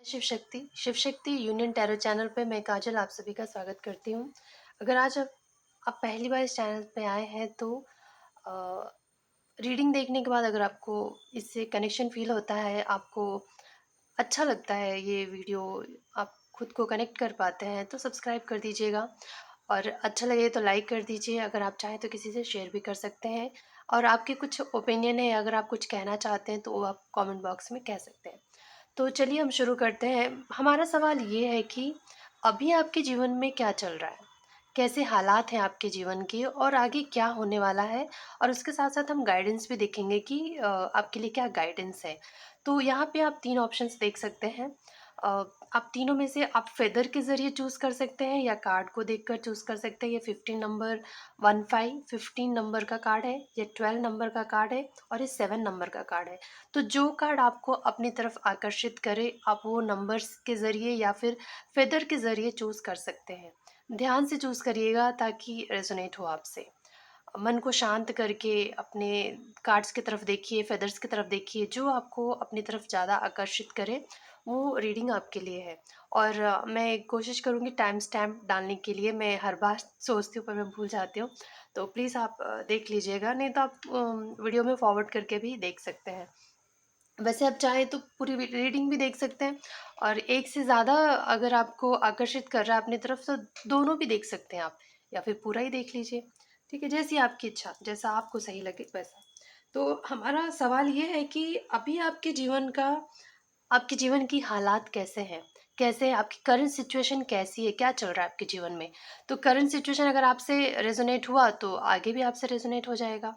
Shiv Shakti union tarot channel पे मैं काजल आप सभी का स्वागत करती हूँ। अगर आज आप पहली बार इस चैनल पे आए हैं तो रीडिंग देखने के बाद अगर आपको इससे कनेक्शन फ़ील होता है, आपको अच्छा लगता है ये वीडियो, आप खुद को कनेक्ट कर पाते हैं तो सब्सक्राइब कर दीजिएगा और अच्छा लगे तो लाइक कर दीजिए। अगर आप चाहें तो किसी से शेयर भी कर सकते हैं और आपके कुछ ओपिनियन है, अगर आप कुछ कहना चाहते हैं तो वो आप कमेंट बॉक्स में कह सकते हैं। तो चलिए हम शुरू करते हैं। हमारा सवाल ये है कि अभी आपके जीवन में क्या चल रहा है? कैसे हालात हैं आपके जीवन के और आगे क्या होने वाला है? और उसके साथ-साथ हम गाइडेंस भी देखेंगे कि आपके लिए क्या गाइडेंस है। तो यहाँ पे आप 3 ऑप्शंस देख सकते हैं। आप तीनों में से आप फेदर के ज़रिए चूज़ कर सकते हैं या कार्ड को देखकर चूज़ कर सकते हैं। ये 15 नंबर 15 नंबर का कार्ड है, ये 12 नंबर का कार्ड है और ये 7 नंबर का कार्ड है। तो जो कार्ड आपको अपनी तरफ आकर्षित करे, आप वो नंबर्स के ज़रिए या फिर फेदर के ज़रिए चूज़ कर सकते हैं। ध्यान से चूज़ करिएगा ताकि रेज़ोनेट हो आपसे। मन को शांत करके अपने कार्ड्स की तरफ देखिए, फेदर्स की तरफ देखिए, जो आपको अपनी तरफ ज़्यादा आकर्षित करे, वो रीडिंग आपके लिए है। और मैं कोशिश करूँगी टाइम स्टैम्प डालने के लिए, मैं हर बार सोचती हूँ पर मैं भूल जाती हूँ। तो प्लीज़ आप देख लीजिएगा, नहीं तो आप वीडियो में फॉरवर्ड करके भी देख सकते हैं। वैसे आप चाहें तो पूरी रीडिंग भी देख सकते हैं और एक से ज़्यादा अगर आपको आकर्षित कर रहा है अपनी तरफ तो दोनों भी देख सकते हैं आप या फिर पूरा ही देख लीजिए। ठीक है, जैसी आपकी इच्छा, जैसा आपको सही लगे वैसा। तो हमारा सवाल ये है कि अभी आपके जीवन की हालात कैसे हैं? कैसे आपकी करंट सिचुएशन कैसी है? क्या चल रहा है आपके जीवन में? तो करंट सिचुएशन अगर आपसे रेज़ोनेट हुआ तो आगे भी आपसे रेज़ोनेट हो जाएगा।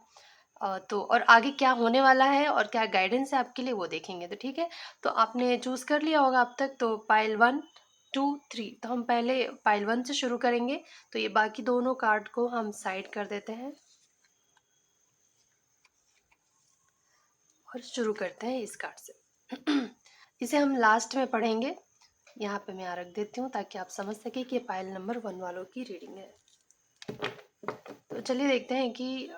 तो और आगे क्या होने वाला है और क्या गाइडेंस है आपके लिए वो देखेंगे, तो ठीक है। तो आपने चूज़ कर लिया होगा अब तक, तो पाइल 1, 2, 3 तो हम पहले पाइल 1 से शुरू करेंगे। तो ये बाकी दोनों कार्ड को हम साइड कर देते हैं और शुरू करते हैं इस कार्ड से। इसे हम लास्ट में पढ़ेंगे। यहाँ पे मैं यहाँ रख देती हूँ ताकि आप समझ सकें कि ये पाइल नंबर 1 वालों की रीडिंग है। तो चलिए देखते हैं कि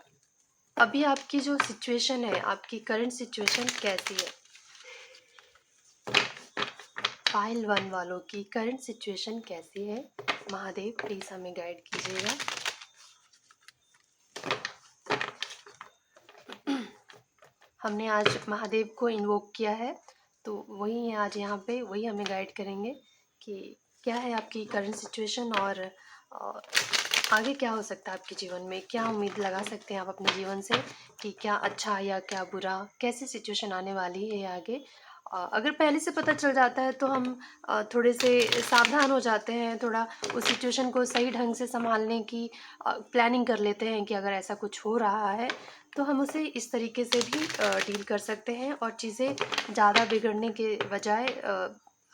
अभी आपकी जो सिचुएशन है, आपकी करंट सिचुएशन कैसी है। पाइल 1 वालों की करंट सिचुएशन कैसी है? महादेव प्लीज़ हमें गाइड कीजिएगा। हमने आज महादेव को इन्वोक किया है, तो वही है आज यहाँ पे, वही हमें गाइड करेंगे कि क्या है आपकी करंट सिचुएशन और आगे क्या हो सकता है आपके जीवन में। क्या उम्मीद लगा सकते हैं आप अपने जीवन से कि क्या अच्छा या क्या बुरा, कैसी सिचुएशन आने वाली है आगे। अगर पहले से पता चल जाता है तो हम थोड़े से सावधान हो जाते हैं, थोड़ा उस सिचुएशन को सही ढंग से संभालने की प्लानिंग कर लेते हैं कि अगर ऐसा कुछ हो रहा है तो हम उसे इस तरीके से भी डील कर सकते हैं और चीज़ें ज़्यादा बिगड़ने के बजाय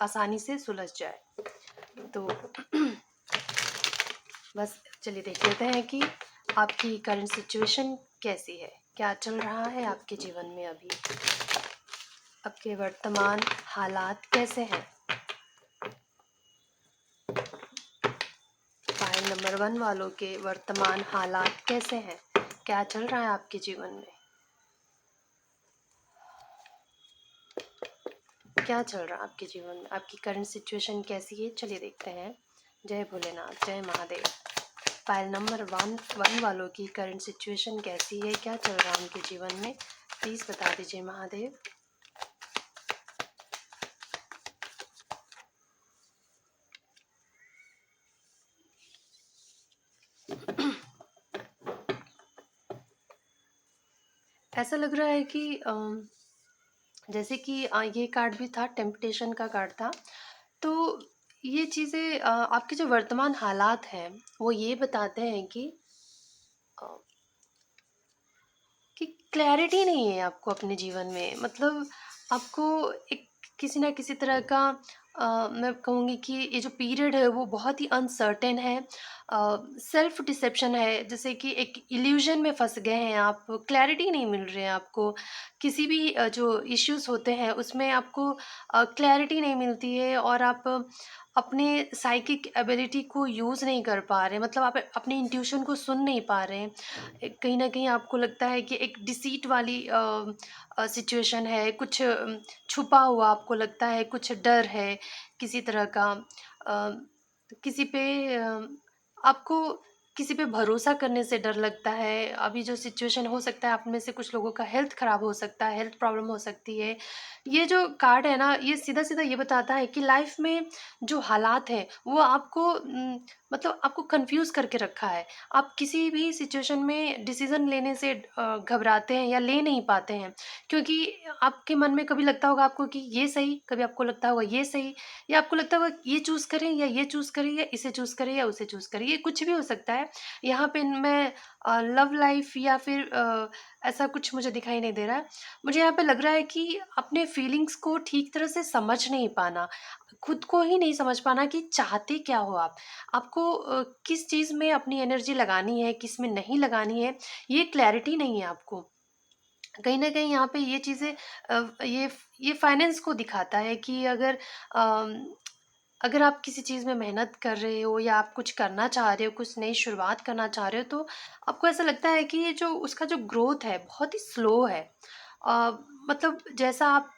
आसानी से सुलझ जाए। तो बस चलिए देख लेते हैं कि आपकी करंट सिचुएशन कैसी है, क्या चल रहा है आपके जीवन में अभी, आपके वर्तमान हालात कैसे हैं। फाइल नंबर 1 वालों के वर्तमान हालात कैसे हैं, क्या चल रहा है आपके जीवन में, क्या चल रहा है आपके जीवन में, आपकी करंट सिचुएशन कैसी है। चलिए देखते हैं। जय भोलेनाथ, जय महादेव। फाइल नंबर 1 वालों की करंट सिचुएशन कैसी है, क्या चल रहा है उनके जीवन में, प्लीज़ बता दीजिए महादेव। ऐसा लग रहा है कि जैसे कि ये कार्ड भी था, टेम्पटेशन का कार्ड था। तो ये चीज़ें आपके जो वर्तमान हालात हैं वो ये बताते हैं अ, कि क्लैरिटी नहीं है आपको अपने जीवन में। मतलब आपको एक किसी ना किसी तरह का मैं कहूँगी कि ये जो पीरियड है वो बहुत ही अनसर्टेन है। सेल्फ डिसेप्शन है, जैसे कि एक इल्यूजन में फँस गए हैं आप, क्लैरिटी नहीं मिल रही है आपको। किसी भी जो इश्यूज़ होते हैं उसमें आपको क्लैरिटी नहीं मिलती है और आप अपने साइकिक एबिलिटी को यूज़ नहीं कर पा रहे हैं, मतलब आप अपने इंट्यूशन को सुन नहीं पा रहे हैं। कहीं न कहीं आपको लगता है कि एक डिसीट वाली सिचुएशन है, कुछ छुपा हुआ आपको लगता है, कुछ डर है किसी तरह का। अ, किसी पे आपको किसी पे भरोसा करने से डर लगता है। अभी जो सिचुएशन हो सकता है, आप में से कुछ लोगों का हेल्थ खराब हो सकता है, हेल्थ प्रॉब्लम हो सकती है। ये जो कार्ड है ना, ये सीधा-सीधा ये बताता है कि लाइफ में जो हालात हैं, वो आपको मतलब आपको कन्फ्यूज़ करके रखा है। आप किसी भी सिचुएशन में डिसीज़न लेने से घबराते हैं या ले नहीं पाते हैं, क्योंकि आपके मन में कभी लगता होगा आपको कि ये सही, कभी आपको लगता होगा ये सही, या आपको लगता होगा ये चूज़ करें या ये चूज़ करें या इसे चूज़ करें या उसे चूज़ करें, ये कुछ भी हो सकता है। यहाँ पे मैं लव लाइफ़ या फिर ऐसा कुछ मुझे दिखाई नहीं दे रहा है। मुझे यहाँ पे लग रहा है कि अपने फीलिंग्स को ठीक तरह से समझ नहीं पाना, खुद को ही नहीं समझ पाना कि चाहते क्या हो आप। आपको किस चीज़ में अपनी एनर्जी लगानी है, किस में नहीं लगानी है, ये क्लैरिटी नहीं है आपको। कहीं न कहीं यहाँ पे ये चीज़ें ये फाइनेंस को दिखाता है कि अम, अगर आप किसी चीज़ में मेहनत कर रहे हो या आप कुछ करना चाह रहे हो, कुछ नई शुरुआत करना चाह रहे हो, तो आपको ऐसा लगता है कि ये जो उसका जो ग्रोथ है, बहुत ही स्लो है। अ, मतलब जैसा आप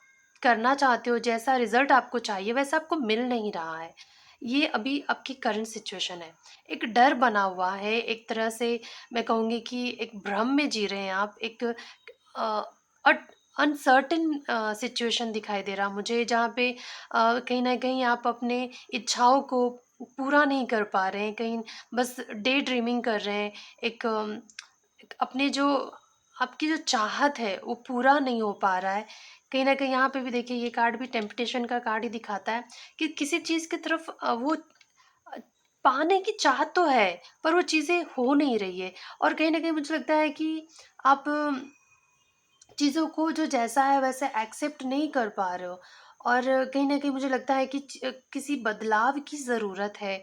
करना चाहते हो, जैसा रिज़ल्ट आपको चाहिए, वैसा आपको मिल नहीं रहा है। ये अभी आपकी करंट सिचुएशन है। एक डर बना हुआ है, एक तरह से मैं कहूँगी कि एक भ्रम में जी रहे हैं आप, एक अ, अट अनसर्टेन सिचुएशन दिखाई दे रहा मुझे, जहाँ पे कहीं न कहीं आप अपने इच्छाओं को पूरा नहीं कर पा रहे हैं, कहीं बस डे ड्रीमिंग कर रहे हैं। एक एक अपने जो आपकी जो चाहत है, वो पूरा नहीं हो पा रहा है। कहीं न कहीं यहाँ पे भी देखिए, ये कार्ड भी टेम्पटेशन का कार्ड ही दिखाता है कि किसी चीज़ की तरफ अ, पाने की चाहत तो है, पर वो चीज़ें हो नहीं रही है। और कहीं न कहीं मुझे लगता है कि आप चीज़ों को जो जैसा है वैसे एक्सेप्ट नहीं कर पा रहे हो, और कहीं न कहीं मुझे लगता है कि किसी बदलाव की ज़रूरत है।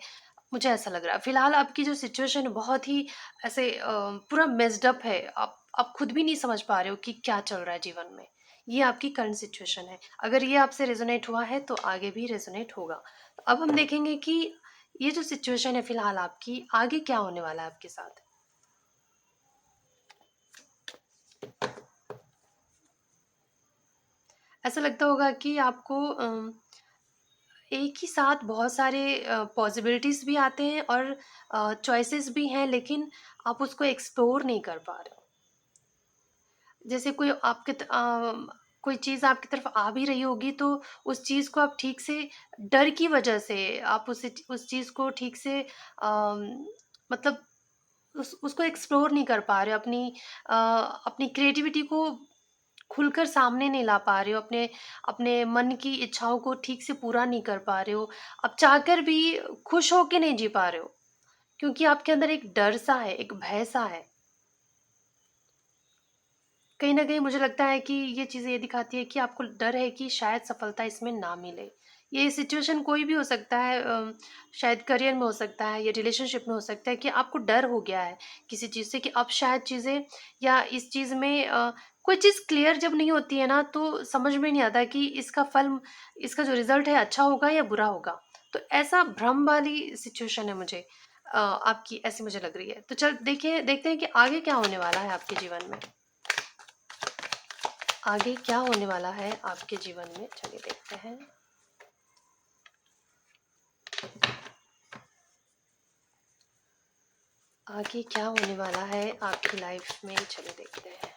मुझे ऐसा लग रहा है। फ़िलहाल आपकी जो सिचुएशन है बहुत ही ऐसे पूरा मेस्ड अप है। आप खुद भी नहीं समझ पा रहे हो कि क्या चल रहा है जीवन में। ये आपकी करंट सिचुएशन है। अगर ये आपसे रेज़ोनेट हुआ है तो आगे भी रेज़ोनेट होगा। तो अब हम देखेंगे कि ये जो सिचुएशन है फ़िलहाल आपकी, आगे क्या होने वाला है आपके साथ? ऐसा लगता होगा कि आपको एक ही साथ बहुत सारे पॉसिबिलिटीज़ भी आते हैं और चॉइसेस भी हैं, लेकिन आप उसको एक्सप्लोर नहीं कर पा रहे हो। जैसे कोई चीज़ आपकी तरफ आ भी रही होगी, तो उस चीज़ को आप ठीक से डर की वजह से आप उस चीज़ को ठीक से मतलब उसको एक्सप्लोर नहीं कर पा रहे हो, अपनी क्रिएटिविटी को खुलकर सामने नहीं ला पा रहे हो, अपने अपने मन की इच्छाओं को ठीक से पूरा नहीं कर पा रहे हो। आप चाहकर भी खुश होके नहीं जी पा रहे हो, क्योंकि आपके अंदर एक डर सा है, एक भय सा है। कहीं न कहीं मुझे लगता है कि ये चीज़ें ये दिखाती है कि आपको डर है कि शायद सफलता इसमें ना मिले। ये सिचुएशन कोई भी हो सकता है, शायद करियर में हो सकता है या रिलेशनशिप में हो सकता है कि आपको डर हो गया है किसी चीज़ से कि अब शायद चीज़ें या इस चीज़ में कोई चीज़ क्लियर जब नहीं होती है ना, तो समझ में नहीं आता कि इसका जो रिज़ल्ट है अच्छा होगा या बुरा होगा। तो ऐसा भ्रम वाली सिचुएशन है मुझे आपकी ऐसी मुझे लग रही है। तो देखते हैं कि आगे क्या होने वाला है आपके जीवन में। आगे क्या होने वाला है आपके जीवन में? चलिए देखते हैं। आगे क्या होने वाला है आपकी लाइफ में? चलिए देखते हैं।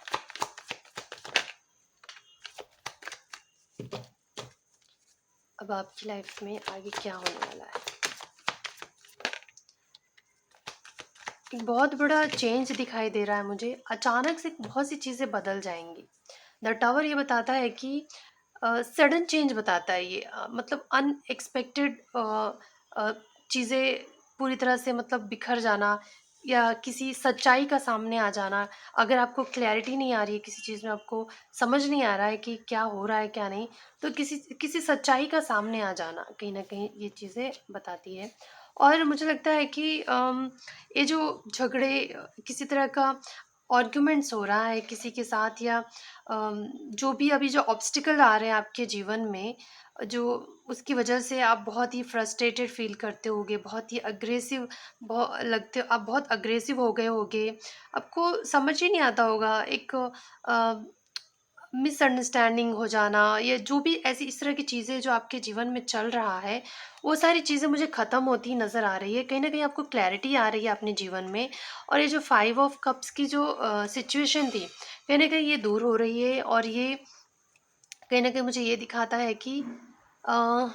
अब आपकी लाइफ में आगे क्या होने वाला है? एक बहुत बड़ा चेंज दिखाई दे रहा है मुझे। अचानक से बहुत सी चीज़ें बदल जाएँगी। द टावर ये बताता है कि सडन चेंज बताता है ये, मतलब अनएक्सपेक्टेड चीज़ें पूरी तरह से मतलब बिखर जाना या किसी सच्चाई का सामने आ जाना। अगर आपको क्लैरिटी नहीं आ रही है किसी चीज़ में, आपको समझ नहीं आ रहा है कि क्या हो रहा है क्या नहीं, तो किसी किसी सच्चाई का सामने आ जाना कहीं न कहीं ये चीज़ें बताती है। और मुझे लगता है कि ये जो झगड़े किसी तरह का आर्गुमेंट्स हो रहा है किसी के साथ, या जो भी अभी जो ऑब्स्टिकल आ रहे हैं आपके जीवन में, जो उसकी वजह से आप बहुत ही फ्रस्ट्रेटेड फील करते होगे, बहुत ही अग्रेसिव लगते, आप बहुत अग्रेसिव हो गए होगे, आपको समझ ही नहीं आता होगा, एक मिसअंडरस्टैंडिंग हो जाना, या जो भी ऐसी इस तरह की चीज़ें जो आपके जीवन में चल रहा है, वो सारी चीज़ें मुझे ख़त्म होती नज़र आ रही है। कहीं न कहीं आपको क्लैरिटी आ रही है अपने जीवन में, और ये जो 5 ऑफ कप्स की जो सिचुएशन थी, कहीं न कहीं ये दूर हो रही है, और ये कहीं न कहीं मुझे ये दिखाता है कि अ,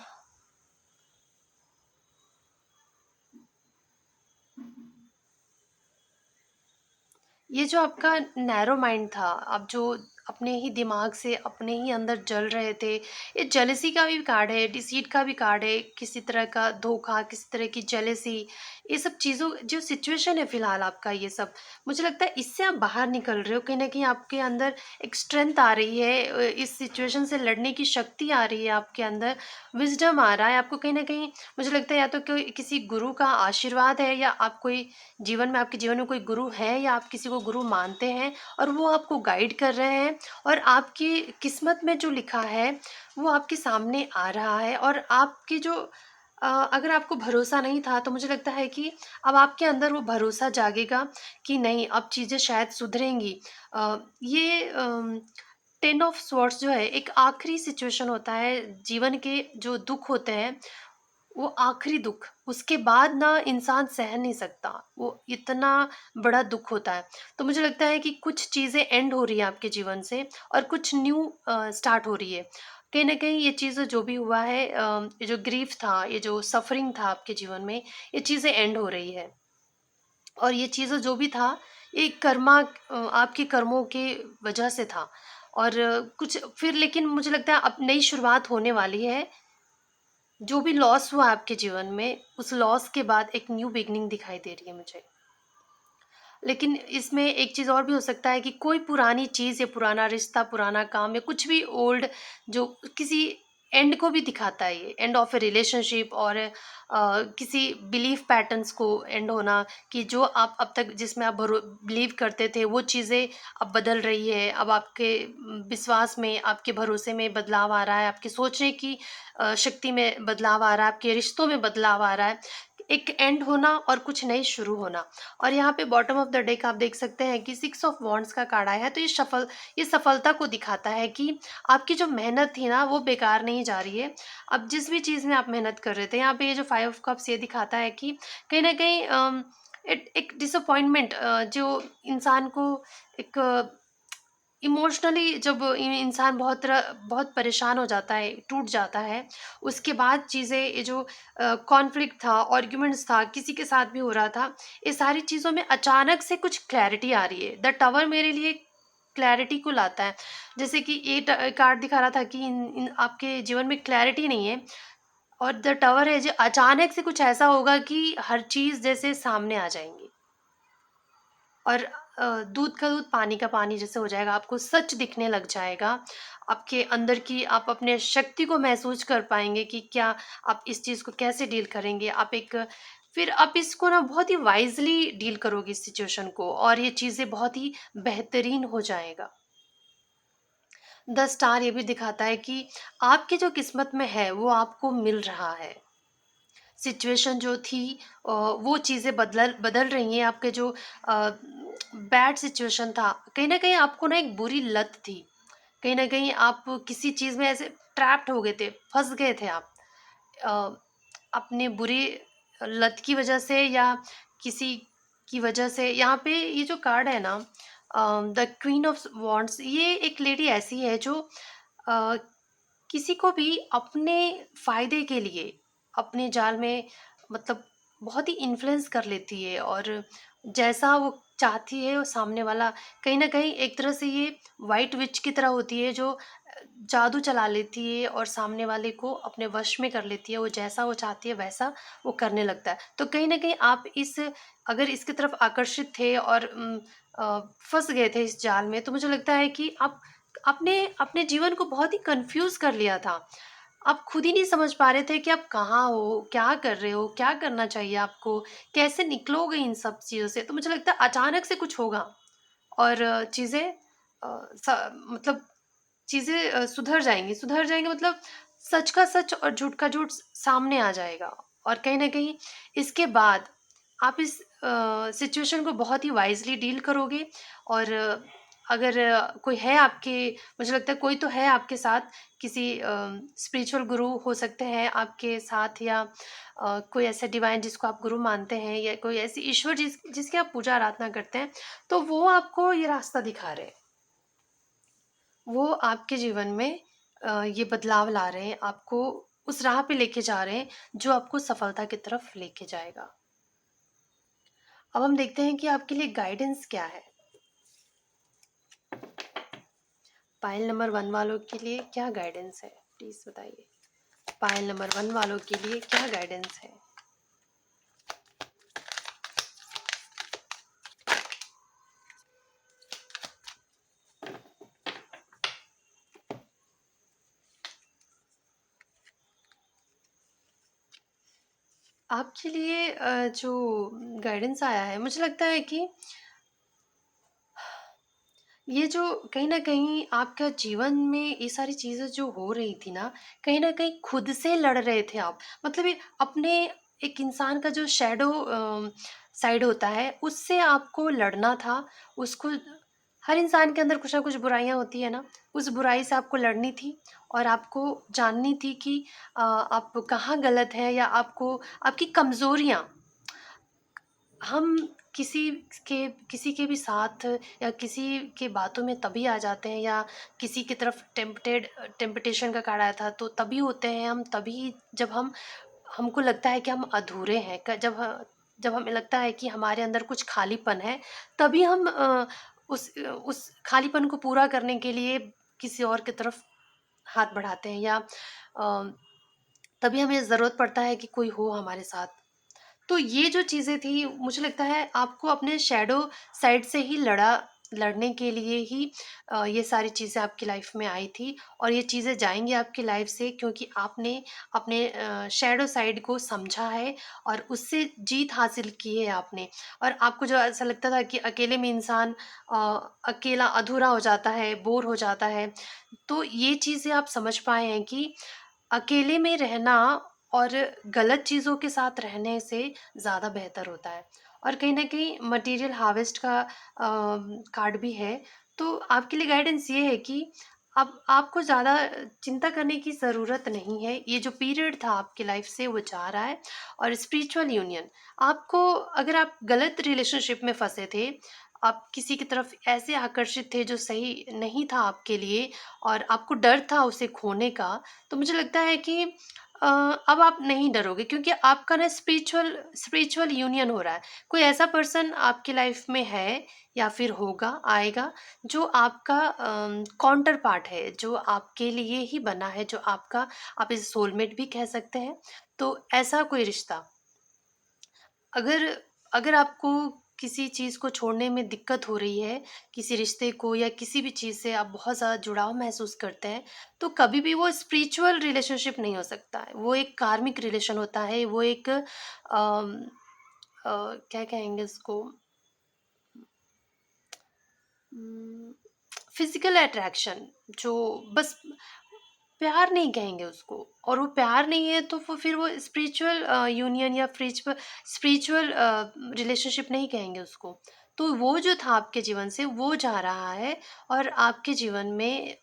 ये जो आपका नैरो माइंड था, आप जो अपने ही दिमाग से अपने ही अंदर जल रहे थे, ये जेलेसी का भी कार्ड है, डिसीट का भी कार्ड है, किसी तरह का धोखा, किसी तरह की जेलेसी, ये सब चीज़ों जो सिचुएशन है फिलहाल आपका, ये सब मुझे लगता है इससे आप बाहर निकल रहे हो, कहीं ना कहीं आपके अंदर एक स्ट्रेंथ आ रही है, इस सिचुएशन से लड़ने की शक्ति आ रही है आपके अंदर, विजडम आ रहा है आपको, कहीं ना कहीं मुझे लगता है या तो कोई किसी गुरु का आशीर्वाद है, या आप कोई जीवन में, आपके जीवन में कोई गुरु है, या आप किसी को गुरु मानते हैं और वो आपको गाइड कर रहे हैं, और आपकी किस्मत में जो लिखा है वो आपके सामने आ रहा है, और आपकी जो अगर आपको भरोसा नहीं था तो मुझे लगता है कि अब आपके अंदर वो भरोसा जागेगा कि नहीं, अब चीज़ें शायद सुधरेंगी। ये 10 ऑफ स्वॉर्ड्स जो है एक आखिरी सिचुएशन होता है, जीवन के जो दुख होते हैं वो आखिरी दुख, उसके बाद ना इंसान सह नहीं सकता, वो इतना बड़ा दुख होता है। तो मुझे लगता है कि कुछ चीज़ें एंड हो रही है आपके जीवन से, और कुछ न्यू स्टार्ट हो रही है। कहीं न कहीं ये चीज़ जो भी हुआ है, ये जो ग्रीफ था, ये जो सफ़रिंग था आपके जीवन में, ये चीज़ें एंड हो रही है। और ये चीज़ें जो भी था, ये आपके कर्मों के वजह से था। और कुछ फिर, लेकिन मुझे लगता है अब नई शुरुआत होने वाली है। जो भी लॉस हुआ आपके जीवन में, उस लॉस के बाद एक न्यू बिगनिंग दिखाई दे रही है मुझे। लेकिन इसमें एक चीज़ और भी हो सकता है कि कोई पुरानी चीज़ या पुराना रिश्ता, पुराना काम, या कुछ भी ओल्ड जो किसी एंड को भी दिखाता है, ये एंड ऑफ ए रिलेशनशिप, और किसी बिलीफ पैटर्न्स को एंड होना, कि जो आप अब तक जिसमें आप बिलीव करते थे वो चीज़ें अब बदल रही है, अब आपके विश्वास में, आपके भरोसे में बदलाव आ रहा है, आपके सोचने की शक्ति में बदलाव आ रहा है, आपके रिश्तों में बदलाव आ रहा है, एक एंड होना और कुछ नई शुरू होना। और यहाँ पे बॉटम ऑफ द डेक आप देख सकते हैं कि 6 ऑफ वॉन्ड्स का कार्ड आया है, तो ये सफलता को दिखाता है कि आपकी जो मेहनत थी ना वो बेकार नहीं जा रही है। अब जिस भी चीज़ में आप मेहनत कर रहे थे, यहाँ पे ये जो 5 ऑफ कप्स ये दिखाता है कि कहीं न कहीं एक डिसअपॉइंटमेंट, जो इंसान को एक इमोशनली, जब इंसान बहुत परेशान हो जाता है, टूट जाता है, उसके बाद चीज़ें, ये जो कॉन्फ्लिक्ट था, आर्ग्यूमेंट्स था, किसी के साथ भी हो रहा था, ये सारी चीज़ों में अचानक से कुछ क्लैरिटी आ रही है। द टावर मेरे लिए क्लैरिटी को लाता है। जैसे कि ये कार्ड दिखा रहा था कि इन आपके जीवन में क्लैरिटी नहीं है, और द टावर है जो अचानक से कुछ ऐसा होगा कि हर चीज़ जैसे सामने आ जाएंगी, और दूध का दूध, पानी का पानी जैसे हो जाएगा, आपको सच दिखने लग जाएगा। आपके अंदर की, आप अपने शक्ति को महसूस कर पाएँगे कि क्या आप इस चीज़ को कैसे डील करेंगे। फिर आप इसको ना बहुत ही वाइज़ली डील करोगे इस सिचुएशन को, और ये चीज़ें बहुत ही बेहतरीन हो जाएगा। द स्टार ये भी दिखाता है कि आपकी जो किस्मत में है, वो आपको मिल रहा है। सिचुएशन जो थी, वो चीज़ें बदल बदल रही हैं, आपके जो बैड सिचुएशन था, कहीं न कहीं आपको ना एक बुरी लत थी। कहीं न कहीं आप किसी चीज़ में ऐसे ट्रैप्ड हो गए थे, फँस गए थे आप। अ, अपने बुरी लत की वजह से, या किसी की वजह से, यहाँ पे ये जो कार्ड है ना, द क्वीन ऑफ वांड्स, ये एक लेडी ऐसी है जो अ, किसी को भी अपने फ़ायदे के लिए अपने जाल में, मतलब बहुत ही इन्फ्लुएंस कर लेती है, और जैसा वो चाहती है वो सामने वाला, कहीं न कहीं एक तरह से ये व्हाइट विच की तरह होती है, जो जादू चला लेती है और सामने वाले को अपने वश में कर लेती है, वो जैसा वो चाहती है वैसा वो करने लगता है। तो कहीं न कहीं आप इस अगर इसकी तरफ आकर्षित थे और फँस गए थे इस जाल में, तो मुझे लगता है कि आप आपने अपने जीवन को बहुत ही कन्फ्यूज़ कर लिया था। आप खुद ही नहीं समझ पा रहे थे कि आप कहाँ हो, क्या कर रहे हो, क्या करना चाहिए आपको, कैसे निकलोगे इन सब चीज़ों से। तो मुझे लगता है अचानक से कुछ होगा और चीज़ें मतलब चीज़ें सुधर जाएँगी मतलब सच का सच और झूठ का झूठ सामने आ जाएगा। और कहीं न कहीं इसके बाद आप इस सिचुएशन को बहुत ही वाइज़ली डील करोगे और अगर कोई है आपके, मुझे लगता है कोई तो है आपके साथ, किसी स्पिरिचुअल गुरु हो सकते हैं आपके साथ, या कोई ऐसा डिवाइन जिसको आप गुरु मानते हैं, या कोई ऐसी ईश्वर जिसकी आप पूजा आराधना करते हैं, तो वो आपको ये रास्ता दिखा रहे हैं। वो आपके जीवन में ये बदलाव ला रहे हैं, आपको उस राह पे लेके जा रहे हैं जो आपको सफलता की तरफ लेके जाएगा। अब हम देखते हैं कि आपके लिए गाइडेंस क्या है। पाइल नंबर 1 वालों के लिए क्या गाइडेंस है? प्लीज़ बताइए। पाइल नंबर 1 वालों के लिए क्या गाइडेंस है? आपके लिए जो गाइडेंस आया है, मुझे लगता है कि ये जो कहीं न कहीं आपका जीवन में ये सारी चीज़ें जो हो रही थी ना, कहीं न कहीं खुद से लड़ रहे थे आप। मतलब ये अपने, एक इंसान का जो शैडो साइड होता है, उससे आपको लड़ना था। उसको, हर इंसान के अंदर कुछ ना कुछ बुराइयाँ होती है ना, उस बुराई से आपको लड़नी थी और आपको जाननी थी कि आप कहाँ गलत हैं, या आपको आपकी कमज़ोरियाँ, हम किसी किसी के भी साथ या किसी के बातों में तभी आ जाते हैं, या किसी की तरफ टेम्पटेशन का कार्ड आया था तो तभी होते हैं हम, तभी जब हमको लगता है कि हम अधूरे हैं, जब हमें लगता है कि हमारे अंदर कुछ खालीपन है, तभी हम उस खालीपन को पूरा करने के लिए किसी और की तरफ हाथ बढ़ाते हैं, या तभी हमें ज़रूरत पड़ता है कि कोई हो हमारे साथ। तो ये जो चीज़ें थी, मुझे लगता है आपको अपने शैडो साइड से ही लड़ने के लिए ही ये सारी चीज़ें आपकी लाइफ में आई थी, और ये चीज़ें जाएँगी आपकी लाइफ से क्योंकि आपने अपने शैडो साइड को समझा है और उससे जीत हासिल की है आपने। और आपको जो ऐसा लगता था कि अकेले में इंसान अ, अकेला अधूरा हो जाता है, बोर हो जाता है, तो ये चीज़ें आप समझ पाए हैं कि अकेले में रहना और गलत चीज़ों के साथ रहने से ज़्यादा बेहतर होता है। और कहीं न कहीं मटीरियल हार्वेस्ट का कार्ड भी है। तो आपके लिए गाइडेंस ये है कि अब आपको ज़्यादा चिंता करने की ज़रूरत नहीं है। ये जो पीरियड था आपकी लाइफ़ से वो जा रहा है। और स्पिरिचुअल यूनियन, आपको, अगर आप गलत रिलेशनशिप में फँसे थे, आप किसी की तरफ ऐसे आकर्षित थे जो सही नहीं था आपके लिए और आपको डर था उसे खोने का, तो मुझे लगता है कि अब आप नहीं डरोगे क्योंकि आपका ना स्पिरिचुअल यूनियन हो रहा है। कोई ऐसा पर्सन आपकी लाइफ में है या फिर होगा, आएगा, जो आपका काउंटर पार्ट है, जो आपके लिए ही बना है, जो आपका, आप इसे सोलमेट भी कह सकते हैं। तो ऐसा कोई रिश्ता, अगर अगर आपको किसी चीज़ को छोड़ने में दिक्कत हो रही है, किसी रिश्ते को या किसी भी चीज़ से आप बहुत ज़्यादा जुड़ाव महसूस करते हैं, तो कभी भी वो स्पिरिचुअल रिलेशनशिप नहीं हो सकता है। वो एक कार्मिक रिलेशन होता है, वो एक क्या कहेंगे उसको, फिज़िकल अट्रैक्शन, जो बस प्यार नहीं कहेंगे उसको, और वो प्यार नहीं है तो वो फिर वो स्पिरिचुअल यूनियन या स्पिरिचुअल रिलेशनशिप नहीं कहेंगे उसको। तो वो जो था आपके जीवन से वो जा रहा है, और आपके जीवन में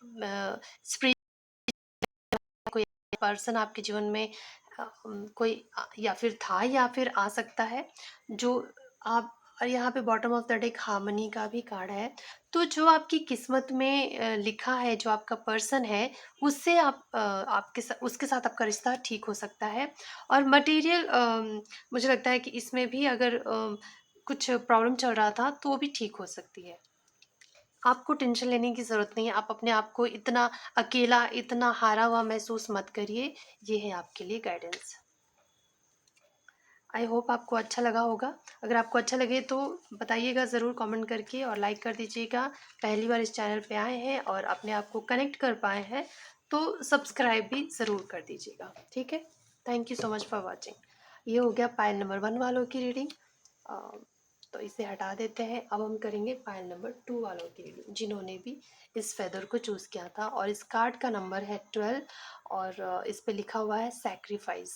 स्पिरिचुअल कोई पर्सन आपके जीवन में कोई या फिर था या फिर आ सकता है, जो आप, और यहाँ पे bottom of the deck harmony का भी कार्ड है। तो जो आपकी किस्मत में लिखा है, जो आपका पर्सन है, उससे उसके साथ आपका रिश्ता ठीक हो सकता है। और मटेरियल, मुझे लगता है कि इसमें भी अगर कुछ प्रॉब्लम चल रहा था तो वो भी ठीक हो सकती है। आपको टेंशन लेने की ज़रूरत नहीं है, आप अपने आप को इतना अकेला, इतना हारा हुआ महसूस मत करिए। ये है आपके लिए गाइडेंस। आई होप आपको अच्छा लगा होगा। अगर आपको अच्छा लगे तो बताइएगा ज़रूर कमेंट करके, और लाइक कर दीजिएगा। पहली बार इस चैनल पे आए हैं और अपने आप को कनेक्ट कर पाए हैं तो सब्सक्राइब भी ज़रूर कर दीजिएगा, ठीक है। Thank you so much for watching. ये हो गया पायल नंबर 1 वालों की रीडिंग। तो इसे हटा देते हैं। अब हम करेंगे पायल नंबर 2 वालों की रीडिंग, जिन्होंने भी इस फेदर को चूज़ किया था। और इस कार्ड का नंबर है 12 और इस पे लिखा हुआ है सैक्रिफाइस।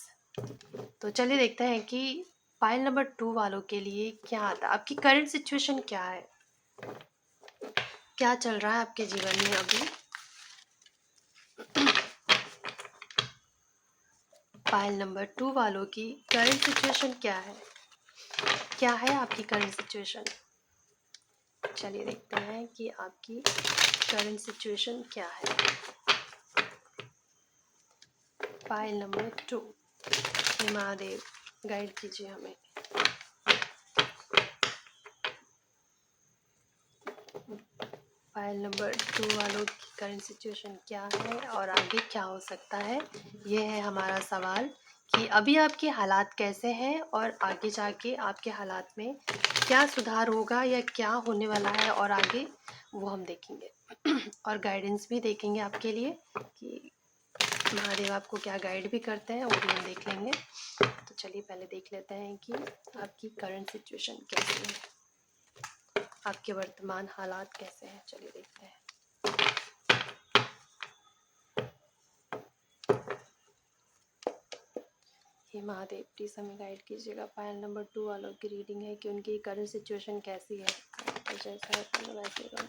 तो चलिए देखते हैं कि पायल नंबर 2 वालों के लिए क्या आता है। आपकी करंट सिचुएशन क्या है, क्या चल रहा है आपके जीवन में अभी। पायल नंबर 2 वालों की करंट सिचुएशन क्या है आपकी करंट सिचुएशन। चलिए देखते हैं कि आपकी करंट सिचुएशन क्या है। पायल नंबर 2, हे महादेव गाइड कीजिए हमें। पायल नंबर 2 वालों की करंट सिचुएशन क्या है और आगे क्या हो सकता है, ये है हमारा सवाल कि अभी आपके हालात कैसे हैं और आगे जाके आपके हालात में क्या सुधार होगा या क्या होने वाला है और आगे वो हम देखेंगे। और गाइडेंस भी देखेंगे आपके लिए कि महादेव आपको क्या गाइड भी करते हैं, वो भी हम देख लेंगे। तो चलिए पहले देख लेते हैं कि आपकी करंट सिचुएशन कैसी है, आपके वर्तमान हालात कैसे हैं। चलिए देखते हैं। हे महादेव प्लीज़ हमें गाइड कीजिएगा। पायल नंबर 2 वालों की रीडिंग है कि उनकी करंट सिचुएशन कैसी है और जैसा है वैसे का।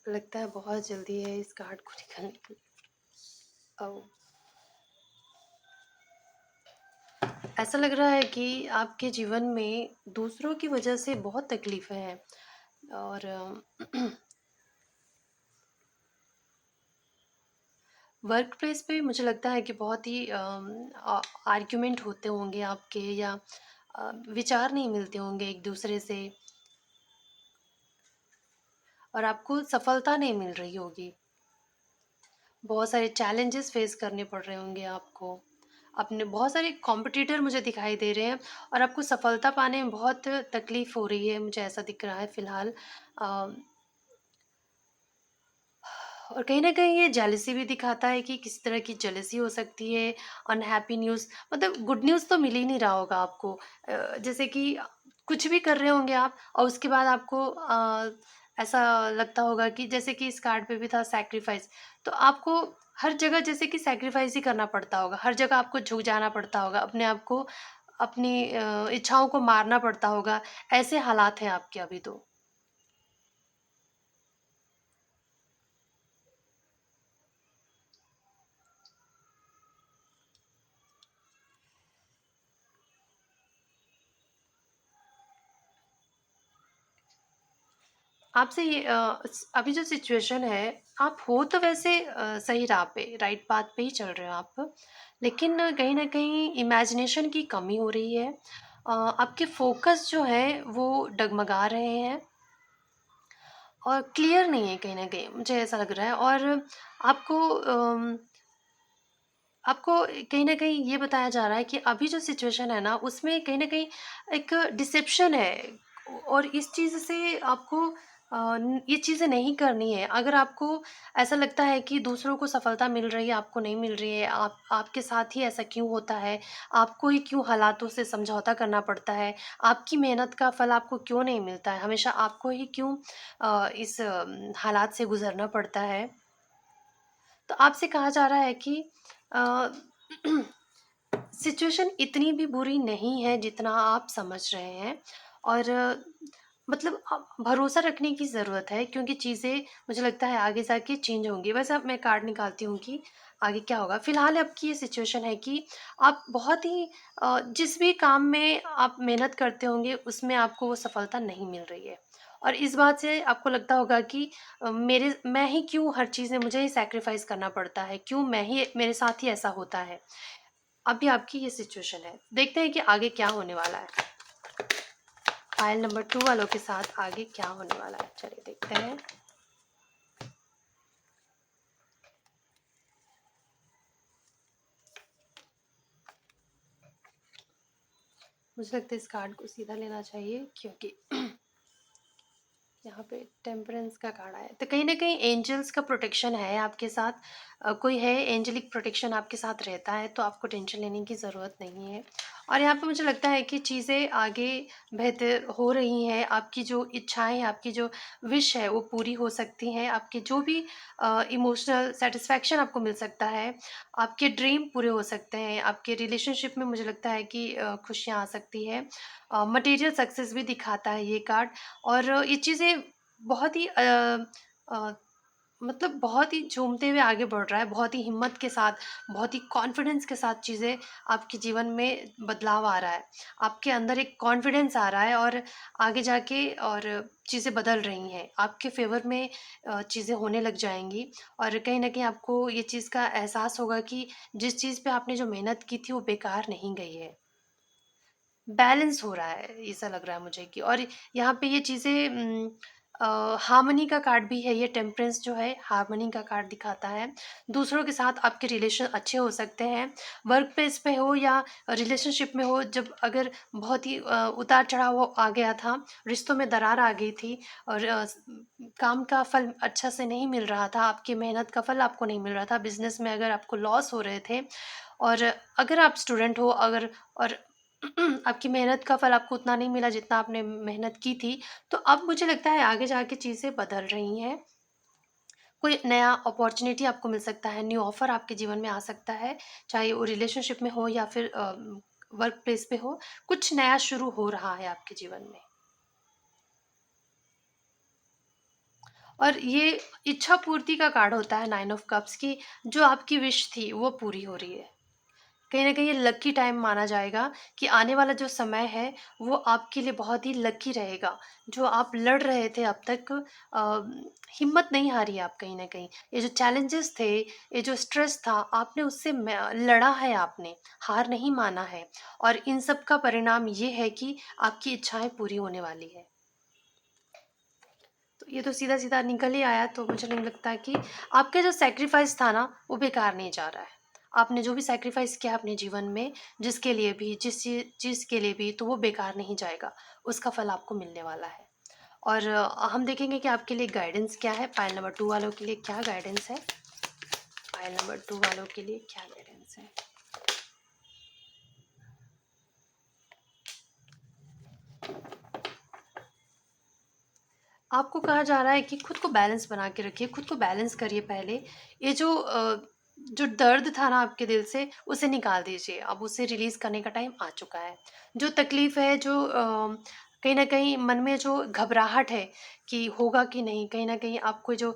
लगता है बहुत जल्दी है इस कार्ड को निकालने की। ओ, ऐसा लग रहा है कि आपके जीवन में दूसरों की वजह से बहुत तकलीफें हैं और वर्क प्लेस पे मुझे लगता है कि बहुत ही आर्ग्यूमेंट होते होंगे आपके, या विचार नहीं मिलते होंगे एक दूसरे से और आपको सफलता नहीं मिल रही होगी। बहुत सारे चैलेंजेस फेस करने पड़ रहे होंगे आपको। अपने बहुत सारे कॉम्पिटिटर मुझे दिखाई दे रहे हैं और आपको सफलता पाने में बहुत तकलीफ हो रही है, मुझे ऐसा दिख रहा है फ़िलहाल। अ, और कहीं न कहीं ये जेलसी भी दिखाता है कि किस तरह की जेलसी हो सकती है। अनहैप्पी न्यूज़, मतलब गुड न्यूज़ तो मिल ही नहीं रहा होगा आपको। जैसे कि कुछ भी कर रहे होंगे आप और उसके बाद आपको ऐसा लगता होगा कि जैसे कि इस कार्ड पे भी था सैक्रिफाइस, तो आपको हर जगह जैसे कि सैक्रिफाइस ही करना पड़ता होगा। हर जगह आपको झुक जाना पड़ता होगा, अपने आप को, अपनी इच्छाओं को मारना पड़ता होगा। ऐसे हालात हैं आपके अभी तो। आपसे ये अभी जो सिचुएशन है, आप हो तो वैसे सही राह पे, राइट पाथ पे ही चल रहे हो आप, लेकिन कहीं ना कहीं इमेजिनेशन की कमी हो रही है। आपके फोकस जो है वो डगमगा रहे हैं और क्लियर नहीं है, कहीं ना कहीं मुझे ऐसा लग रहा है। और आपको आपको कहीं न कहीं ये बताया जा रहा है कि अभी जो सिचुएशन है ना, उसमें कहीं न कहीं एक डिसेप्शन है और इस चीज़ से आपको ये चीज़ें नहीं करनी है। अगर आपको ऐसा लगता है कि दूसरों को सफलता मिल रही है, आपको नहीं मिल रही है, आपके साथ ही ऐसा क्यों होता है? आपको ही क्यों हालातों से समझौता करना पड़ता है? आपकी मेहनत का फल आपको क्यों नहीं मिलता है? हमेशा आपको ही क्यों इस हालात से गुज़रना पड़ता है? तो आपसे कहा जा रहा है कि अ, सिचुएशन इतनी भी बुरी नहीं है जितना आप समझ रहे हैं। और मतलब भरोसा रखने की ज़रूरत है, क्योंकि चीज़ें मुझे लगता है आगे जाके चेंज होंगी। वैसे अब मैं कार्ड निकालती हूँ कि आगे क्या होगा। फिलहाल आपकी ये सिचुएशन है कि आप बहुत ही जिस भी काम में आप मेहनत करते होंगे उसमें आपको वो सफलता नहीं मिल रही है और इस बात से आपको लगता होगा कि मैं ही क्यों, हर चीज़ में मुझे ही सैक्रिफाइस करना पड़ता है, क्यों मैं ही, मेरे साथ ही ऐसा होता है। अभी आपकी ये सिचुएशन है, देखते हैं कि आगे क्या होने वाला है। फाइल नंबर 2 वालों के साथ आगे क्या होने वाला है, चलिए देखते हैं। मुझे लगता है इस कार्ड को सीधा लेना चाहिए, क्योंकि यहाँ यहाँ पे टेम्परेंस का कार्ड आया, तो कहीं ना कहीं एंजल्स का प्रोटेक्शन है आपके साथ। कोई है, एंजलिक प्रोटेक्शन आपके साथ रहता है, तो आपको टेंशन लेने की ज़रूरत नहीं है। और यहाँ पे मुझे लगता है कि चीज़ें आगे बेहतर हो रही हैं। आपकी जो इच्छाएं, आपकी जो विश है वो पूरी हो सकती हैं। आपके जो भी इमोशनल सेटिस्फैक्शन आपको मिल सकता है, आपके ड्रीम पूरे हो सकते हैं। आपके रिलेशनशिप में मुझे लगता है कि खुशियाँ आ सकती है। मटेरियल सक्सेस भी दिखाता है ये कार्ड। और ये चीज़ें बहुत ही अ, मतलब बहुत ही झूमते हुए आगे बढ़ रहा है, बहुत ही हिम्मत के साथ, बहुत ही कॉन्फिडेंस के साथ चीज़ें आपके जीवन में बदलाव आ रहा है। आपके अंदर एक कॉन्फिडेंस आ रहा है और आगे जाके और चीज़ें बदल रही हैं। आपके फ़ेवर में चीज़ें होने लग जाएँगी। और कहीं न कहीं आपको ये चीज़ का एहसास होगा कि जिस चीज़ पे आपने जो मेहनत की थी वो बेकार नहीं गई है। बैलेंस हो रहा है, ऐसा लग रहा है मुझे कि। और यहाँ पे ये चीज़ें हार्मनी का कार्ड भी है। ये टेम्परेंस जो है हार्मनी का कार्ड दिखाता है। दूसरों के साथ आपके रिलेशन अच्छे हो सकते हैं। वर्क प्लेस पे हो या रिलेशनशिप में हो, जब अगर बहुत ही उतार चढ़ाव आ गया था, रिश्तों में दरार आ गई थी और काम का फल अच्छा से नहीं मिल रहा था, आपकी मेहनत का फल आपको नहीं मिल रहा था, बिजनेस में अगर आपको लॉस हो रहे थे, और अगर आप स्टूडेंट हो, अगर और आपकी मेहनत का फल आपको उतना नहीं मिला जितना आपने मेहनत की थी, तो अब मुझे लगता है आगे जाके चीज़ें बदल रही हैं। कोई नया अपॉर्च्युनिटी आपको मिल सकता है, न्यू ऑफ़र आपके जीवन में आ सकता है, चाहे वो रिलेशनशिप में हो या फिर वर्क प्लेस पे हो, कुछ नया शुरू हो रहा है आपके जीवन में। और ये इच्छा पूर्ति का कार्ड होता है, 9 ऑफ कप्स की, जो आपकी विश थी वो पूरी हो रही है। कहीं न कहीं ये लकी टाइम माना जाएगा कि आने वाला जो समय है, वो आपके लिए बहुत ही लकी रहेगा। जो आप लड़ रहे थे अब तक, हिम्मत नहीं हारी आप कहीं न कहीं। ये जो चैलेंजेस थे, ये जो स्ट्रेस था, आपने उससे लड़ा है आपने, हार नहीं माना है। और इन सब का परिणाम ये है कि आपकी इच्छाएँ पूरी होने वाली है। तो ये तो सीधा-सीधा निकल ही आया, तो मुझे नहीं लगता कि आपका जो सैक्रिफाइस था ना, वो बेकार नहीं जा रहा है। आपने जो भी सैक्रिफाइस किया अपने जीवन में, जिसके लिए भी, जिस चीज़ के लिए भी, तो वो बेकार नहीं जाएगा। उसका फल आपको मिलने वाला है। और हम देखेंगे कि आपके लिए गाइडेंस क्या है, पाइल नंबर 2 वालों के लिए क्या गाइडेंस है? पाइल नंबर 2 वालों के लिए क्या गाइडेंस है? आपको कहा जा रहा है कि खुद को बैलेंस बना के रखिए, खुद को बैलेंस करिए पहले। ये जो दर्द था ना आपके दिल से, उसे निकाल दीजिए। अब उसे रिलीज़ करने का टाइम आ चुका है। जो तकलीफ़ है, जो कहीं न कहीं मन में जो घबराहट है कि होगा कि नहीं, कहीं न कहीं आपको जो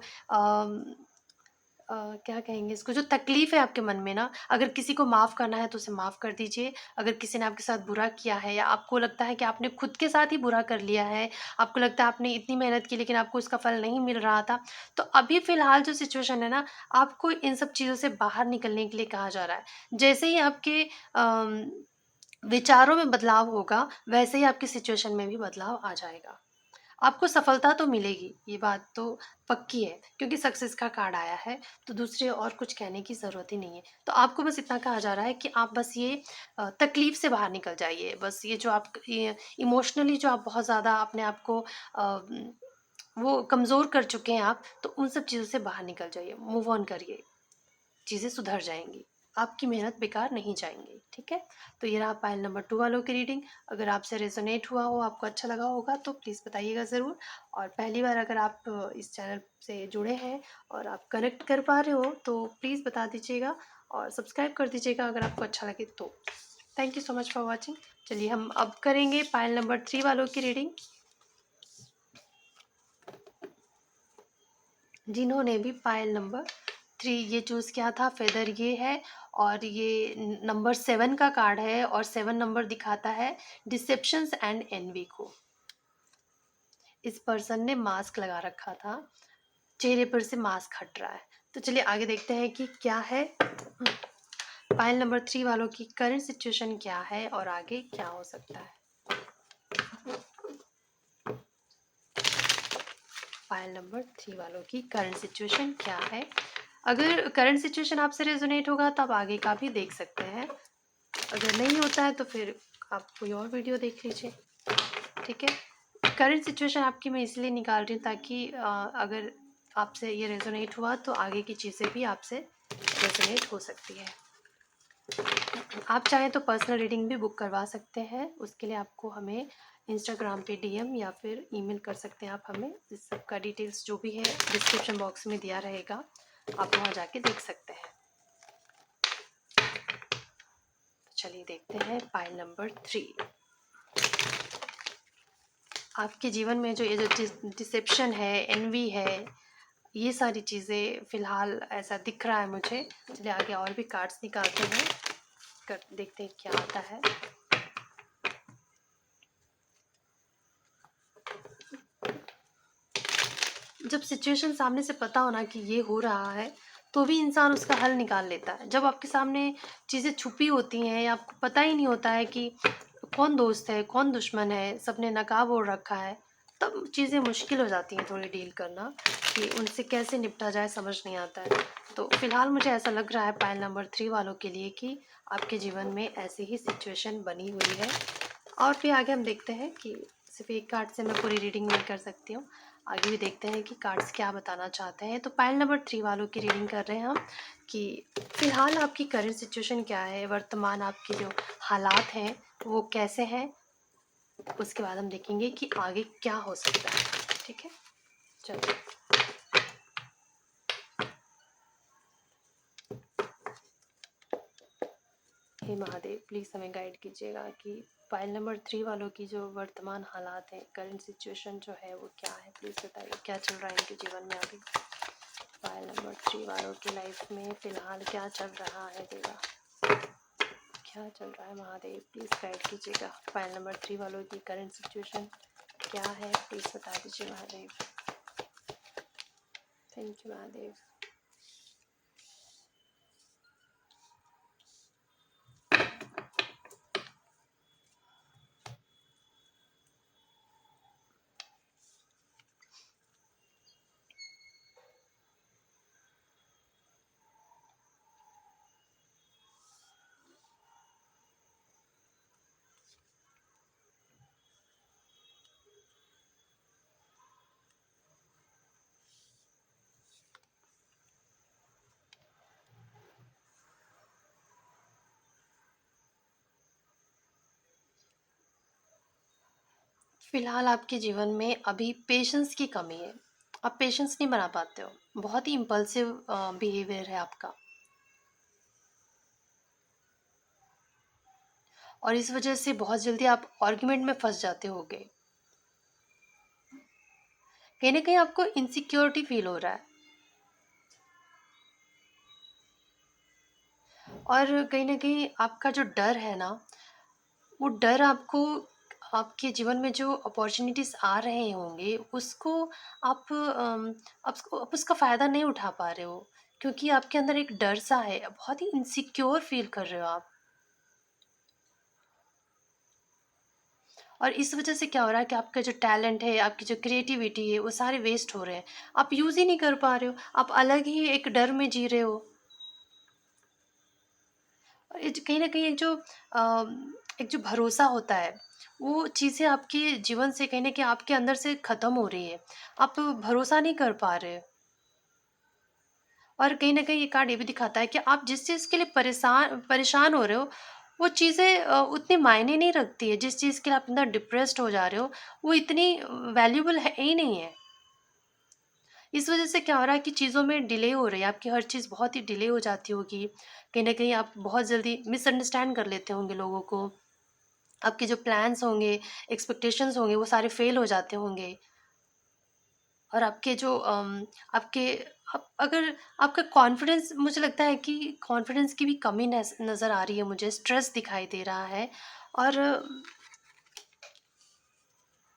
क्या कहेंगे इसको, जो तकलीफ़ है आपके मन में ना, अगर किसी को माफ़ करना है तो उसे माफ़ कर दीजिए। अगर किसी ने आपके साथ बुरा किया है या आपको लगता है कि आपने खुद के साथ ही बुरा कर लिया है, आपको लगता है आपने इतनी मेहनत की लेकिन आपको उसका फल नहीं मिल रहा था, तो अभी फ़िलहाल जो सिचुएशन है ना, आपको इन सब चीज़ों से बाहर निकलने के लिए कहा जा रहा है। जैसे ही आपके अम, विचारों में बदलाव होगा, वैसे ही आपकी सिचुएशन में भी बदलाव आ जाएगा। आपको सफलता तो मिलेगी, ये बात तो पक्की है, क्योंकि सक्सेस का कार्ड आया है, तो दूसरे और कुछ कहने की ज़रूरत ही नहीं है। तो आपको बस इतना कहा जा रहा है कि आप बस ये तकलीफ़ से बाहर निकल जाइए। बस ये जो आप ये इमोशनली जो आप बहुत ज़्यादा अपने आप को वो कमज़ोर कर चुके हैं आप, तो उन सब चीज़ों से बाहर निकल जाइए, मूव ऑन करिए। चीज़ें सुधर जाएँगी। आपकी मेहनत बेकार नहीं जाएँगी, ठीक है? तो ये रहा पाइल नंबर 2 वालों की रीडिंग। अगर आपसे रेज़ोनेट हुआ हो, आपको अच्छा लगा होगा, तो प्लीज़ बताइएगा ज़रूर। और पहली बार अगर आप इस चैनल से जुड़े हैं और आप कनेक्ट कर पा रहे हो, तो प्लीज़ बता दीजिएगा और सब्सक्राइब कर दीजिएगा अगर आपको अच्छा लगे तो। Thank you so much for watching. चलिए हम अब करेंगे पाइल नंबर 3 वालों की रीडिंग। जिन्होंने भी पाइल नंबर 3 ये चूज़ किया था, फेदर ये है और ये नंबर 7 का कार्ड है और 7 नंबर दिखाता है डिसेप्शंस एंड एनवी को। इस पर्सन ने मास्क लगा रखा था, चेहरे पर से मास्क हट रहा है। तो चलिए आगे देखते हैं कि क्या है पाइल नंबर 3 वालों की करंट सिचुएशन क्या है और आगे क्या हो सकता है। पाइल नंबर 3 वालों की करंट सिचुएशन क्या है। अगर करंट सिचुएशन आपसे रेजोनेट होगा तो आप आगे का भी देख सकते हैं, अगर नहीं होता है तो फिर आप कोई और वीडियो देख लीजिए, ठीक है। करंट सिचुएशन आपकी मैं इसलिए निकाल रही हूँ ताकि अगर आपसे ये रेजोनेट हुआ तो आगे की चीज़ें भी आपसे रेजोनेट हो सकती है। आप चाहें तो पर्सनल रीडिंग भी बुक करवा सकते हैं। उसके लिए आपको हमें इंस्टाग्राम पे डीएम या फिर ईमेल कर सकते हैं आप हमें। इस सब का डिटेल्स जो भी है डिस्क्रिप्शन बॉक्स में दिया रहेगा, आप वहाँ जाके देख सकते हैं। तो चलिए देखते हैं पाइल नंबर 3। आपके जीवन में जो ये जो डिसेप्शन है, एनवी है, ये सारी चीज़ें फ़िलहाल ऐसा दिख रहा है मुझे। चलिए आगे और भी कार्ड्स निकालते हैं, कर देखते हैं क्या आता है। जब सिचुएशन सामने से पता हो ना कि ये हो रहा है, तो भी इंसान उसका हल निकाल लेता है। जब आपके सामने चीज़ें छुपी होती हैं या आपको पता ही नहीं होता है कि कौन दोस्त है, कौन दुश्मन है, सबने नकाब ओढ़ रखा है, तब चीज़ें मुश्किल हो जाती हैं थोड़ी डील करना, कि उनसे कैसे निपटा जाए समझ नहीं आता है। तो फिलहाल मुझे ऐसा लग रहा है पाइल नंबर 3 वालों के लिए कि आपके जीवन में ऐसी ही सिचुएशन बनी हुई है। और फिर आगे हम देखते हैं कि सिर्फ एक कार्ड से मैं पूरी रीडिंग नहीं कर सकती हूँ। आगे भी देखते हैं कि कार्ड्स क्या बताना चाहते हैं। तो पाइल नंबर 3 वालों की रीडिंग कर रहे हैं हम कि फ़िलहाल आपकी करंट सिचुएशन क्या है, वर्तमान आपके जो हालात हैं वो कैसे हैं। उसके बाद हम देखेंगे कि आगे क्या हो सकता है। ठीक है, चलिए। हे महादेव, प्लीज़ हमें गाइड कीजिएगा कि फाइल नंबर 3 वालों की जो वर्तमान हालात हैं, करंट सिचुएशन जो है वो क्या है। प्लीज़ बताइए क्या चल रहा है इनके जीवन में अभी। फाइल नंबर 3 वालों की लाइफ में फ़िलहाल क्या चल रहा है देगा, क्या चल रहा है महादेव, प्लीज़ गाइड कीजिएगा। फाइल नंबर 3 वालों की करंट सिचुएशन क्या है, प्लीज़ बता दीजिए महादेव। Thank you Mahadev. फ़िलहाल आपके जीवन में अभी पेशेंस की कमी है। आप पेशेंस नहीं बना पाते हो, बहुत ही इम्पल्सिव बिहेवियर है आपका, और इस वजह से बहुत जल्दी आप आर्ग्यूमेंट में फंस जाते होगे। कहीं ना कहीं आपको इनसिक्योरिटी फील हो रहा है, और कहीं ना कहीं आपका जो डर है ना, वो डर आपको आपके जीवन में जो अपॉर्चुनिटीज़ आ रहे होंगे उसको आप उसका फ़ायदा नहीं उठा पा रहे हो, क्योंकि आपके अंदर एक डर सा है, बहुत ही इनसिक्योर फील कर रहे हो आप। और इस वजह से क्या हो रहा है कि आपका जो टैलेंट है, आपकी जो क्रिएटिविटी है, वो सारे वेस्ट हो रहे हैं। आप यूज़ ही नहीं कर पा रहे हो, आप अलग ही एक डर में जी रहे हो। और ये जो कहीं न कहीं एक जो भरोसा होता है, वो चीज़ें आपके जीवन से कहीं न कहीं आपके अंदर से ख़त्म हो रही है। आप भरोसा नहीं कर पा रहे। और कहीं न कहीं ये कार्ड ये भी दिखाता है कि आप जिस चीज़ के लिए परेशान हो रहे हो, वो चीज़ें उतनी मायने नहीं रखती है। जिस चीज़ के लिए आप इतना डिप्रेस्ड हो जा रहे हो, वो इतनी वैल्यूएबल है ही नहीं है। इस वज़ह से क्या हो रहा है कि चीज़ों में डिले हो रही है, आपकी हर चीज़ बहुत ही डिले हो जाती होगी। कहीं न कहीं आप बहुत जल्दी मिसअंडरस्टैंड कर लेते होंगे लोगों को। आपके जो प्लान्स होंगे, एक्सपेक्टेशंस होंगे, वो सारे फ़ेल हो जाते होंगे। और आपके जो आपके आप अगर आपका कॉन्फिडेंस, मुझे लगता है कि कॉन्फिडेंस की भी कमी नज़र आ रही है मुझे, स्ट्रेस दिखाई दे रहा है। और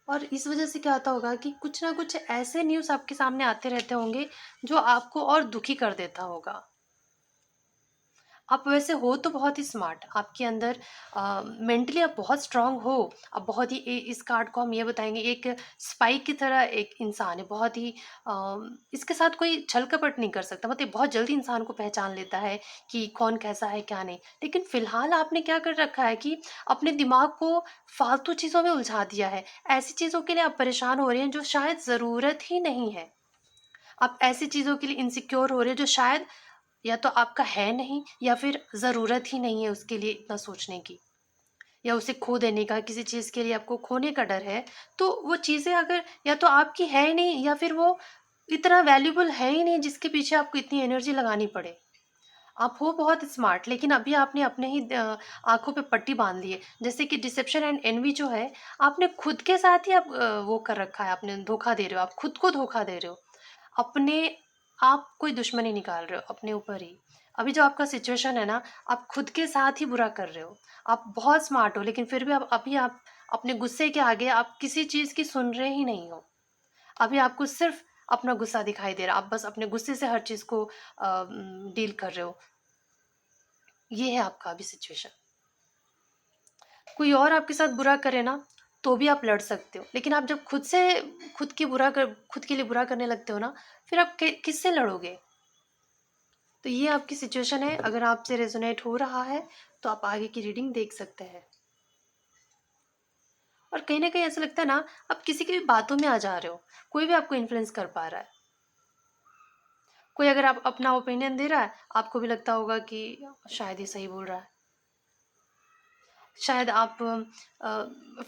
और इस वजह से क्या होता होगा कि कुछ ना कुछ ऐसे न्यूज़ आपके सामने आते रहते होंगे जो आपको और दुखी कर देता होगा। आप वैसे हो तो बहुत ही स्मार्ट, आपके अंदर मेंटली आप बहुत स्ट्रांग हो। आप बहुत ही इस कार्ड को हम ये बताएंगे, एक स्पाइक की तरह एक इंसान है, बहुत ही इसके साथ कोई छल कपट नहीं कर सकता, मतलब बहुत जल्दी इंसान को पहचान लेता है कि कौन कैसा है क्या नहीं। लेकिन फिलहाल आपने क्या कर रखा है कि अपने दिमाग को फालतू चीज़ों में उलझा दिया है। ऐसी चीज़ों के लिए आप परेशान हो रहे हैं जो शायद ज़रूरत ही नहीं है। आप ऐसी चीज़ों के लिए इनसिक्योर हो रहे हैं जो शायद या तो आपका है नहीं, या फिर ज़रूरत ही नहीं है उसके लिए इतना सोचने की, या उसे खो देने का। किसी चीज़ के लिए आपको खोने का डर है, तो वो चीज़ें अगर या तो आपकी है ही नहीं, या फिर वो इतना वैल्यूबल है ही नहीं जिसके पीछे आपको इतनी एनर्जी लगानी पड़े। आप हो बहुत स्मार्ट, लेकिन अभी आपने अपने ही आँखों पे पट्टी बाँध ली है। जैसे कि डिसेप्शन एंड एनवी जो है, आपने खुद के साथ ही आप वो कर रखा है, आपने धोखा दे रहे हो, आप खुद को धोखा दे रहे हो। अपने आप कोई दुश्मनी निकाल रहे हो अपने ऊपर ही। अभी जो आपका सिचुएशन है ना, आप खुद के साथ ही बुरा कर रहे हो। आप बहुत स्मार्ट हो, लेकिन फिर भी आप अभी आप अपने गुस्से के आगे आप किसी चीज़ की सुन रहे ही नहीं हो। अभी आपको सिर्फ़ अपना गुस्सा दिखाई दे रहा है। आप बस अपने गुस्से से हर चीज़ को डील कर रहे हो। ये है आपका अभी सिचुएशन। कोई और आपके साथ बुरा करे ना, तो भी आप लड़ सकते हो। लेकिन आप जब खुद के लिए बुरा करने लगते हो ना, फिर आप किससे लड़ोगे? तो ये आपकी सिचुएशन है। अगर आपसे रेजोनेट हो रहा है तो आप आगे की रीडिंग देख सकते हैं। और कहीं ना कहीं ऐसा लगता है ना, आप किसी की भी बातों में आ जा रहे हो। कोई भी आपको इन्फ्लुएंस कर पा रहा है। कोई अगर आप अपना ओपिनियन दे रहा है, आपको भी लगता होगा कि शायद ये सही बोल रहा है। शायद आप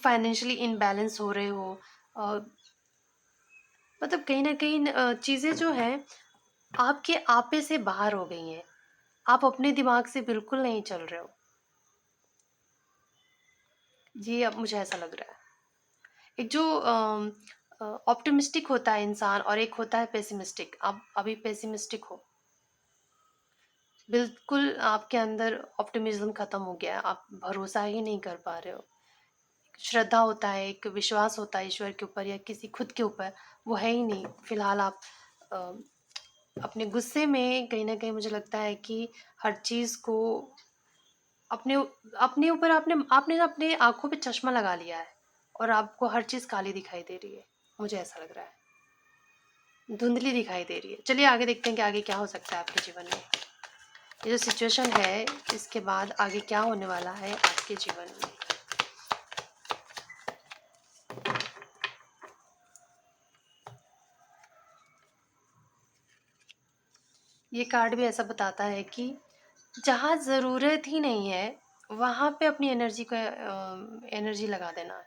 फाइनेंशियली इनबैलेंस हो रहे हो। अ, मतलब कहीं ना कहीं चीज़ें जो हैं आपके आपे से बाहर हो गई हैं। आप अपने दिमाग से बिल्कुल नहीं चल रहे हो। ये अब मुझे ऐसा लग रहा है। एक जो ऑप्टिमिस्टिक होता है इंसान, और एक होता है पेसिमिस्टिक। आप अभी पेसिमिस्टिक हो। बिल्कुल आपके अंदर ऑप्टिमिज्म खत्म हो गया है। आप भरोसा ही नहीं कर पा रहे हो। श्रद्धा होता है, एक विश्वास होता है ईश्वर के ऊपर या किसी खुद के ऊपर, वो है ही नहीं। फिलहाल आप अ, अपने गुस्से में कहीं ना कहीं मुझे लगता है कि हर चीज़ को अपने अपने ऊपर आपने आपने ना अपने आंखों पे चश्मा लगा लिया है, और आपको हर चीज़ काली दिखाई दे रही है। मुझे ऐसा लग रहा है, धुंधली दिखाई दे रही है। चलिए आगे देखते हैं कि आगे क्या हो सकता है आपके जीवन में। ये जो सिचुएशन है, इसके बाद आगे क्या होने वाला है आपके जीवन में। ये कार्ड भी ऐसा बताता है कि जहाँ ज़रूरत ही नहीं है, वहाँ पे अपनी एनर्जी लगा देना।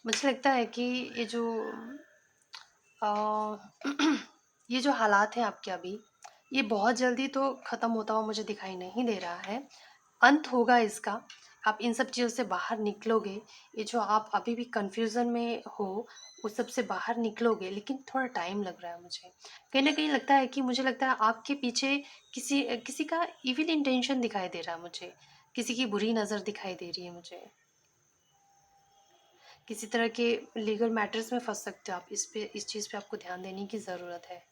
मुझे लगता है कि ये जो अ, ये जो हालात हैं आपके अभी, ये बहुत जल्दी तो ख़त्म होता हुआ मुझे दिखाई नहीं दे रहा है। अंत होगा इसका। आप इन सब चीज़ों से बाहर निकलोगे। ये जो आप अभी भी कन्फ्यूज़न में हो, उस सब से बाहर निकलोगे, लेकिन थोड़ा टाइम लग रहा है मुझे। कहीं न कहीं लगता है कि मुझे लगता है आपके पीछे किसी किसी का इविल इंटेंशन दिखाई दे रहा है मुझे। किसी की बुरी नज़र दिखाई दे रही है मुझे। किसी तरह के लीगल मैटर्स में फँस सकते हो आप। इस चीज़ पे आपको ध्यान देने की ज़रूरत है।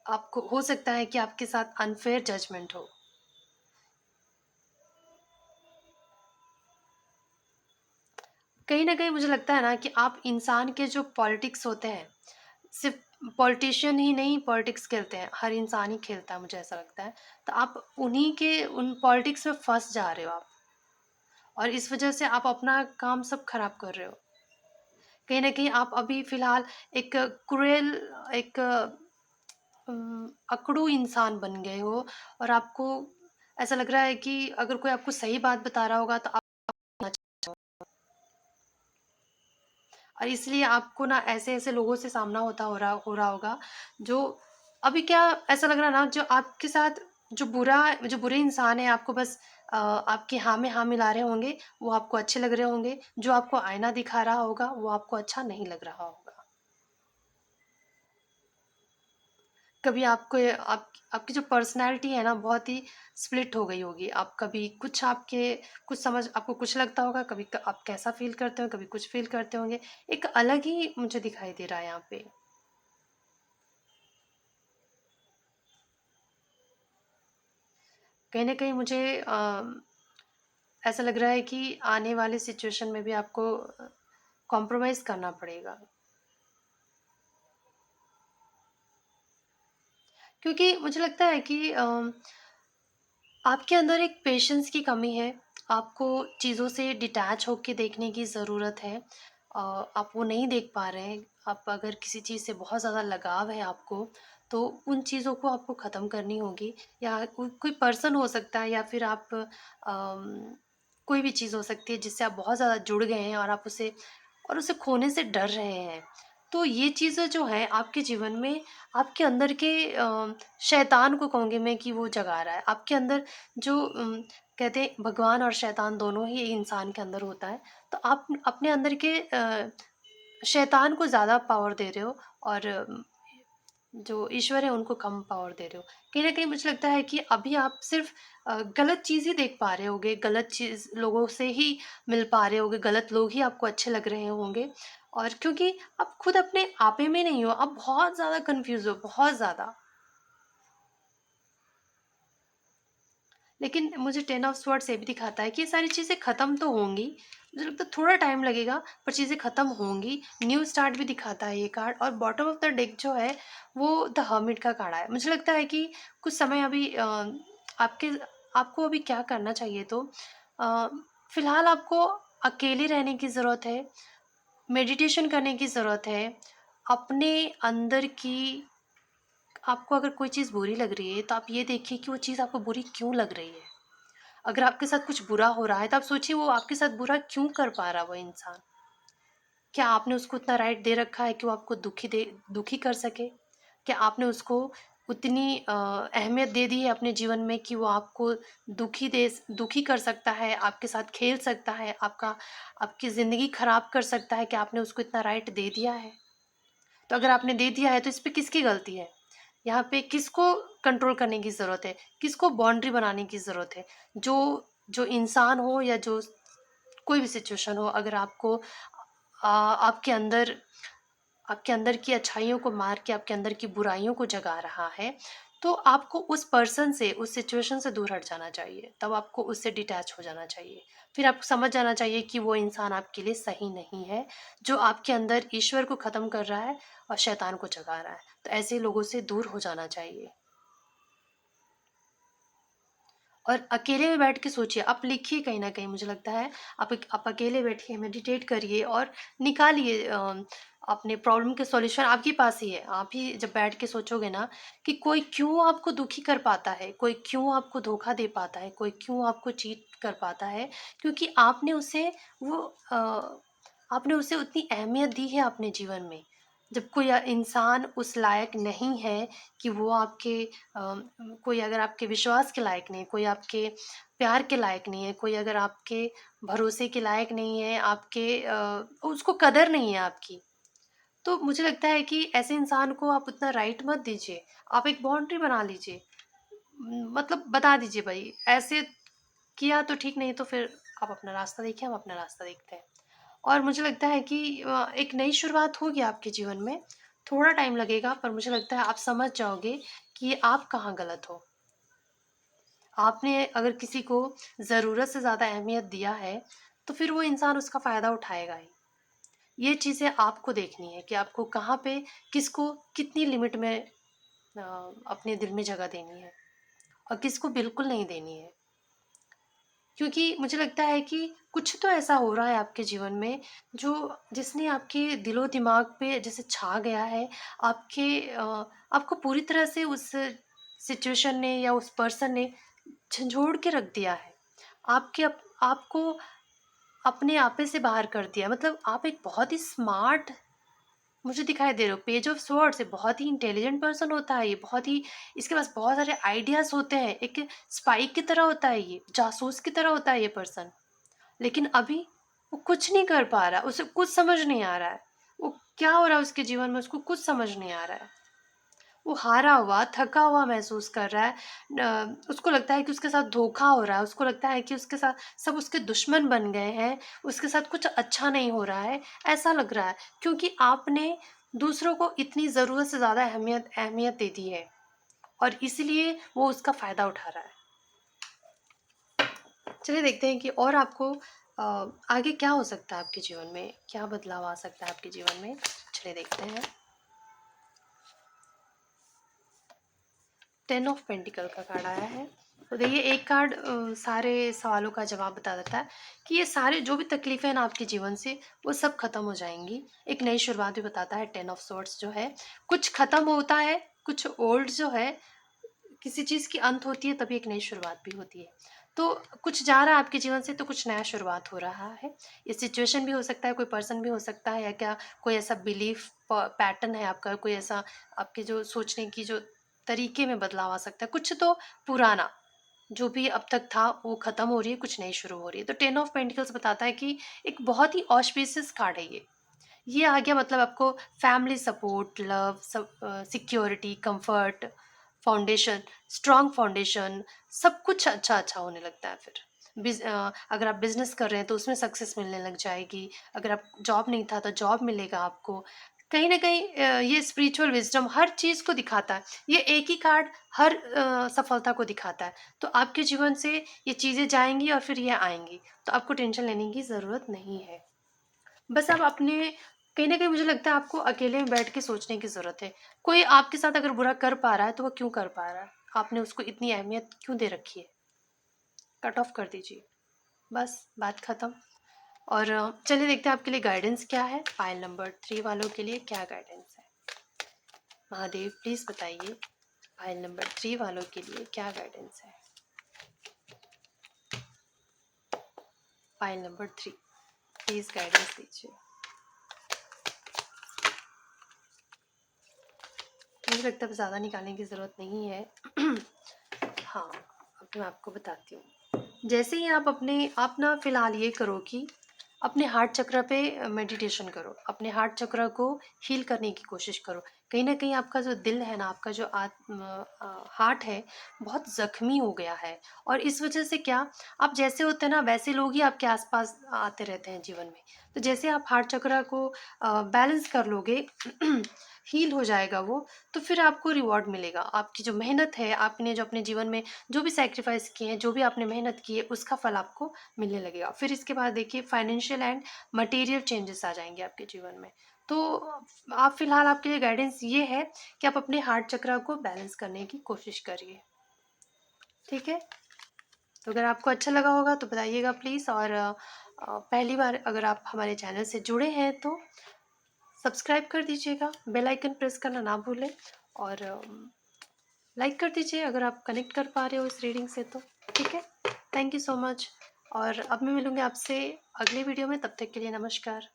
आपको हो सकता है कि आपके साथ अनफेयर जजमेंट हो। कहीं न कहीं मुझे लगता है ना कि आप इंसान के जो पॉलिटिक्स होते हैं, सिर्फ़ पॉलिटिशियन ही नहीं पॉलिटिक्स खेलते हैं, हर इंसान ही खेलता है, मुझे ऐसा लगता है। तो आप उन्हीं के उन पॉलिटिक्स में फँस जा रहे हो आप, और इस वज़ह से आप अपना काम सब ख़राब कर रहे हो। कहीं न कहीं आप अभी फ़िलहाल एक क्रूएल, एक अकड़ू इंसान बन गए हो, और आपको ऐसा लग रहा है कि अगर कोई आपको सही बात बता रहा होगा तो आप, और इसलिए आपको ना ऐसे-ऐसे लोगों से सामना हो रहा होगा, जो अभी क्या ऐसा लग रहा है ना, जो आपके साथ जो बुरे इंसान हैं, आपको बस आपकी हाँ में हाँ मिला रहे होंगे, वो आपको अच्छे लग रहे होंगे। जो आपको आईना दिखा रहा होगा, वो आपको अच्छा नहीं लग रहा होगा। कभी आपको आपकी जो पर्सनैलिटी है ना बहुत ही स्प्लिट हो गई होगी। आप कभी कुछ कुछ समझ आपको कुछ लगता होगा, कभी आप कैसा फ़ील करते हो, कभी कुछ फ़ील करते होंगे। एक अलग ही मुझे दिखाई दे रहा है यहाँ पे। कहीं न कहीं मुझे ऐसा लग रहा है कि आने वाले सिचुएशन में भी आपको कॉम्प्रोमाइज़ करना पड़ेगा। क्योंकि मुझे लगता है कि आपके अंदर एक पेशेंस की कमी है। आपको चीज़ों से डिटैच होके देखने की ज़रूरत है। आप वो नहीं देख पा रहे हैं। आप अगर किसी चीज़ से बहुत ज़्यादा लगाव है आपको, तो उन चीज़ों को आपको ख़त्म करनी होगी। या कोई पर्सन हो सकता है, या फिर आप कोई भी चीज़ हो सकती है जिससे आप बहुत ज़्यादा जुड़ गए हैं और उसे खोने से डर रहे हैं। तो ये चीज़ें जो हैं आपके जीवन में आपके अंदर के शैतान को कहूँगी मैं कि वो जगा रहा है। आपके अंदर जो कहते हैं भगवान और शैतान दोनों ही इंसान के अंदर होता है। तो आप अपने अंदर के शैतान को ज़्यादा पावर दे रहे हो, और जो ईश्वर है उनको कम पावर दे रहे हो। कहीं न कहीं मुझे लगता है कि अभी आप सिर्फ़ गलत चीज़ ही देख पा रहे होगे, गलत चीज़ लोगों से ही मिल पा रहे होगे, गलत लोग ही आपको अच्छे लग रहे होंगे, और क्योंकि आप खुद अपने आपे में नहीं हो, आप बहुत ज़्यादा कन्फ्यूज़ हो, बहुत ज़्यादा। लेकिन मुझे 10 ऑफ स्वॉर्ड्स ये भी दिखाता है कि ये सारी चीज़ें ख़त्म तो होंगी। मुझे लगता है थोड़ा टाइम लगेगा, पर चीज़ें ख़त्म होंगी। न्यू स्टार्ट भी दिखाता है ये कार्ड, और बॉटम ऑफ द डेक जो है वो द हर्मिट का कार्ड है। मुझे लगता है कि कुछ समय अभी आपके आपको अभी क्या करना चाहिए, तो अ, फ़िलहाल आपको अकेले रहने की ज़रूरत है, मेडिटेशन करने की ज़रूरत है। अपने अंदर की आपको अगर कोई चीज़ बुरी लग रही है, तो आप ये देखिए कि वो चीज़ आपको बुरी क्यों लग रही है। अगर आपके साथ कुछ बुरा हो रहा है, तो आप सोचिए वो आपके साथ बुरा क्यों कर पा रहा है वो इंसान? क्या आपने उसको उतना राइट दे रखा है कि वो आपको दुखी कर सके? क्या आपने उसको उतनी अहमियत दे दी है अपने जीवन में कि वो आपको दुखी कर सकता है, आपके साथ खेल सकता है, आपकी ज़िंदगी खराब कर सकता है? क्या आपने उसको इतना राइट दे दिया है? तो अगर आपने दे दिया है, तो इस पे किसकी गलती है? यहाँ पे किसको कंट्रोल करने की ज़रूरत है? किसको बाउंड्री बनाने की ज़रूरत है? जो जो इंसान हो, या जो कोई भी सिचुएशन हो, अगर आपके अंदर की अच्छाइयों को मार के आपके अंदर की बुराइयों को जगा रहा है, तो आपको उस पर्सन से, उस सिचुएशन से दूर हट जाना चाहिए। तब आपको उससे डिटैच हो जाना चाहिए। फिर आपको समझ जाना चाहिए कि वो इंसान आपके लिए सही नहीं है, जो आपके अंदर ईश्वर को ख़त्म कर रहा है और शैतान को जगा रहा है। तो ऐसे लोगों से दूर हो जाना चाहिए। और अकेले में बैठ के सोचिए, आप लिखिए, कहीं न कहीं मुझे लगता है आप अकेले बैठिए, मेडिटेट करिए और निकालिए अपने प्रॉब्लम के सॉल्यूशन आपके पास ही है। आप ही जब बैठ के सोचोगे ना कि कोई क्यों आपको दुखी कर पाता है, कोई क्यों आपको धोखा दे पाता है, कोई क्यों आपको चीट कर पाता है, क्योंकि वो आपने उसे उतनी अहमियत दी है अपने जीवन में। जब कोई इंसान उस लायक नहीं है कि वो कोई अगर आपके विश्वास के लायक नहीं है, कोई आपके प्यार के लायक नहीं है, कोई अगर आपके भरोसे के लायक नहीं है, उसको कदर नहीं है आपकी, तो मुझे लगता है कि ऐसे इंसान को आप उतना राइट मत दीजिए। आप एक बाउंड्री बना लीजिए। मतलब बता दीजिए भाई, ऐसे किया तो ठीक, नहीं तो फिर आप अपना रास्ता देखिए, हम अपना रास्ता देखते हैं। और मुझे लगता है कि एक नई शुरुआत होगी आपके जीवन में। थोड़ा टाइम लगेगा, पर मुझे लगता है आप समझ जाओगे कि आप कहाँ गलत हो। आपने अगर किसी को ज़रूरत से ज़्यादा अहमियत दिया है, तो फिर वो इंसान उसका फ़ायदा उठाएगा ही। ये चीज़ें आपको देखनी है कि आपको कहाँ पे किसको कितनी लिमिट में अपने दिल में जगह देनी है, और किसको बिल्कुल नहीं देनी है। क्योंकि मुझे लगता है कि कुछ तो ऐसा हो रहा है आपके जीवन में, जो जिसने आपके दिलो-दिमाग पे जैसे छा गया है। आपको पूरी तरह से उस सिचुएशन ने या उस पर्सन ने झंझोड़ के रख दिया है। आपको अपने आपे से बाहर कर दिया। मतलब आप एक बहुत ही स्मार्ट मुझे दिखाई दे रहे हो। पेज ऑफ स्वॉर्ड्स है, बहुत ही इंटेलिजेंट पर्सन होता है ये, बहुत ही इसके पास बहुत सारे आइडियाज़ होते हैं। एक स्पाई की तरह होता है ये, जासूस की तरह होता है ये पर्सन। लेकिन अभी वो कुछ नहीं कर पा रहा, उसे कुछ समझ नहीं आ रहा है। वो क्या हो रहा है उसके जीवन में, उसको कुछ समझ नहीं आ रहा है। वो हारा हुआ, थका हुआ महसूस कर रहा है। उसको लगता है कि उसके साथ धोखा हो रहा है, उसको लगता है कि उसके साथ सब उसके दुश्मन बन गए हैं, उसके साथ कुछ अच्छा नहीं हो रहा है, ऐसा लग रहा है। क्योंकि आपने दूसरों को इतनी ज़रूरत से ज़्यादा अहमियत अहमियत दे दी है और इसलिए वो उसका फ़ायदा उठा रहा है। चलिए देखते हैं कि और आपको आगे क्या हो सकता है आपके जीवन में, क्या बदलाव आ सकता है आपके जीवन में। चलिए देखते हैं। 10 ऑफ पेंटिकल का कार्ड आया है। तो देखिए एक कार्ड सारे सवालों का जवाब बता देता है कि ये सारे जो भी तकलीफ़ें हैं ना आपके जीवन से, वो सब खत्म हो जाएँगी। एक नई शुरुआत भी बताता है 10 ऑफ स्वॉर्ड्स जो है। कुछ खत्म होता है, कुछ ओल्ड जो है, किसी चीज़ की अंत होती है तभी एक नई शुरुआत भी होती है। तो कुछ जा रहा है आपके जीवन से तो कुछ नया शुरुआत हो रहा है। ये सिचुएशन भी हो सकता है, कोई पर्सन भी हो सकता है, या क्या कोई ऐसा बिलीफ पैटर्न है आपका, कोई ऐसा आपके जो सोचने की जो तरीके में बदलाव आ सकता है। कुछ तो पुराना जो भी अब तक था वो खत्म हो रही है, कुछ नई शुरू हो रही है। तो 10 ऑफ पेंटिकल्स बताता है कि एक बहुत ही ऑस्पिशियस कार्ड है ये आ गया। मतलब आपको family support, love, security, comfort, foundation, strong foundation, सब कुछ अच्छा अच्छा होने लगता है फिर। अगर आप बिजनेस कर रहे हैं तो उसमें सक्सेस मिलने लग जाएगी। अगर आप जॉब नहीं था तो जॉब मिलेगा आपको। कहीं ना कहीं ये स्पिरिचुअल विजडम हर चीज़ को दिखाता है। ये एक ही कार्ड हर सफलता को दिखाता है। तो आपके जीवन से ये चीज़ें जाएंगी और फिर ये आएंगी, तो आपको टेंशन लेने की ज़रूरत नहीं है। बस आप अपने कहीं न कहीं मुझे लगता है आपको अकेले में बैठ के सोचने की ज़रूरत है। कोई आपके साथ अगर बुरा कर पा रहा है, तो वो क्यों कर पा रहा है? आपने उसको इतनी अहमियत क्यों दे रखी है? कट ऑफ कर दीजिए। बस बात खत्म। और चलिए देखते हैं आपके लिए गाइडेंस क्या है। पाइल नंबर 3 वालों के लिए क्या गाइडेंस है? महादेव प्लीज़ बताइए, पाइल नंबर 3 वालों के लिए क्या गाइडेंस है? पाइल नंबर 3 प्लीज़ गाइडेंस दीजिए। मुझे लगता है अब ज़्यादा निकालने की ज़रूरत नहीं है। हाँ, अब मैं आपको बताती हूँ। जैसे ही आप ना फ़िलहाल ये करो कि अपने हार्ट चक्र पे मेडिटेशन करो। अपने हार्ट चक्र को हील करने की कोशिश करो। कहीं न कहीं आपका जो दिल है ना, आपका जो हार्ट है, बहुत ज़ख्मी हो गया है। और इस वज़ह से क्या, आप जैसे होते हैं ना वैसे लोग ही आपके आस-पास आते रहते हैं जीवन में। तो जैसे आप हार्ट चक्र को बैलेंस कर लोगे, हील हो जाएगा वो, तो फिर आपको रिवॉर्ड मिलेगा। आपकी जो मेहनत है, आपने जो अपने जीवन में जो भी सैक्रिफाइस किए हैं, जो भी आपने मेहनत की है, उसका फल आपको मिलने लगेगा। फिर इसके बाद देखिए फाइनेंशियल एंड मटेरियल चेंजेस आ जाएँगे आपके जीवन में। तो आप फ़िलहाल आपके लिए गाइडेंस ये है कि आप अपने हार्ट चक्र को बैलेंस करने की कोशिश करिए। ठीक है? तो अगर आपको अच्छा लगा होगा तो बताइएगा प्लीज़। और पहली बार अगर आप हमारे चैनल से जुड़े हैं तो सब्सक्राइब कर दीजिएगा, बेल आइकन प्रेस करना ना भूलें। और लाइक कर दीजिए अगर आप कनेक्ट कर पा रहे हो इस रीडिंग से तो। ठीक है? Thank you so much. और अब मैं मिलूँगी आपसे अगले वीडियो में, तब तक के लिए नमस्कार।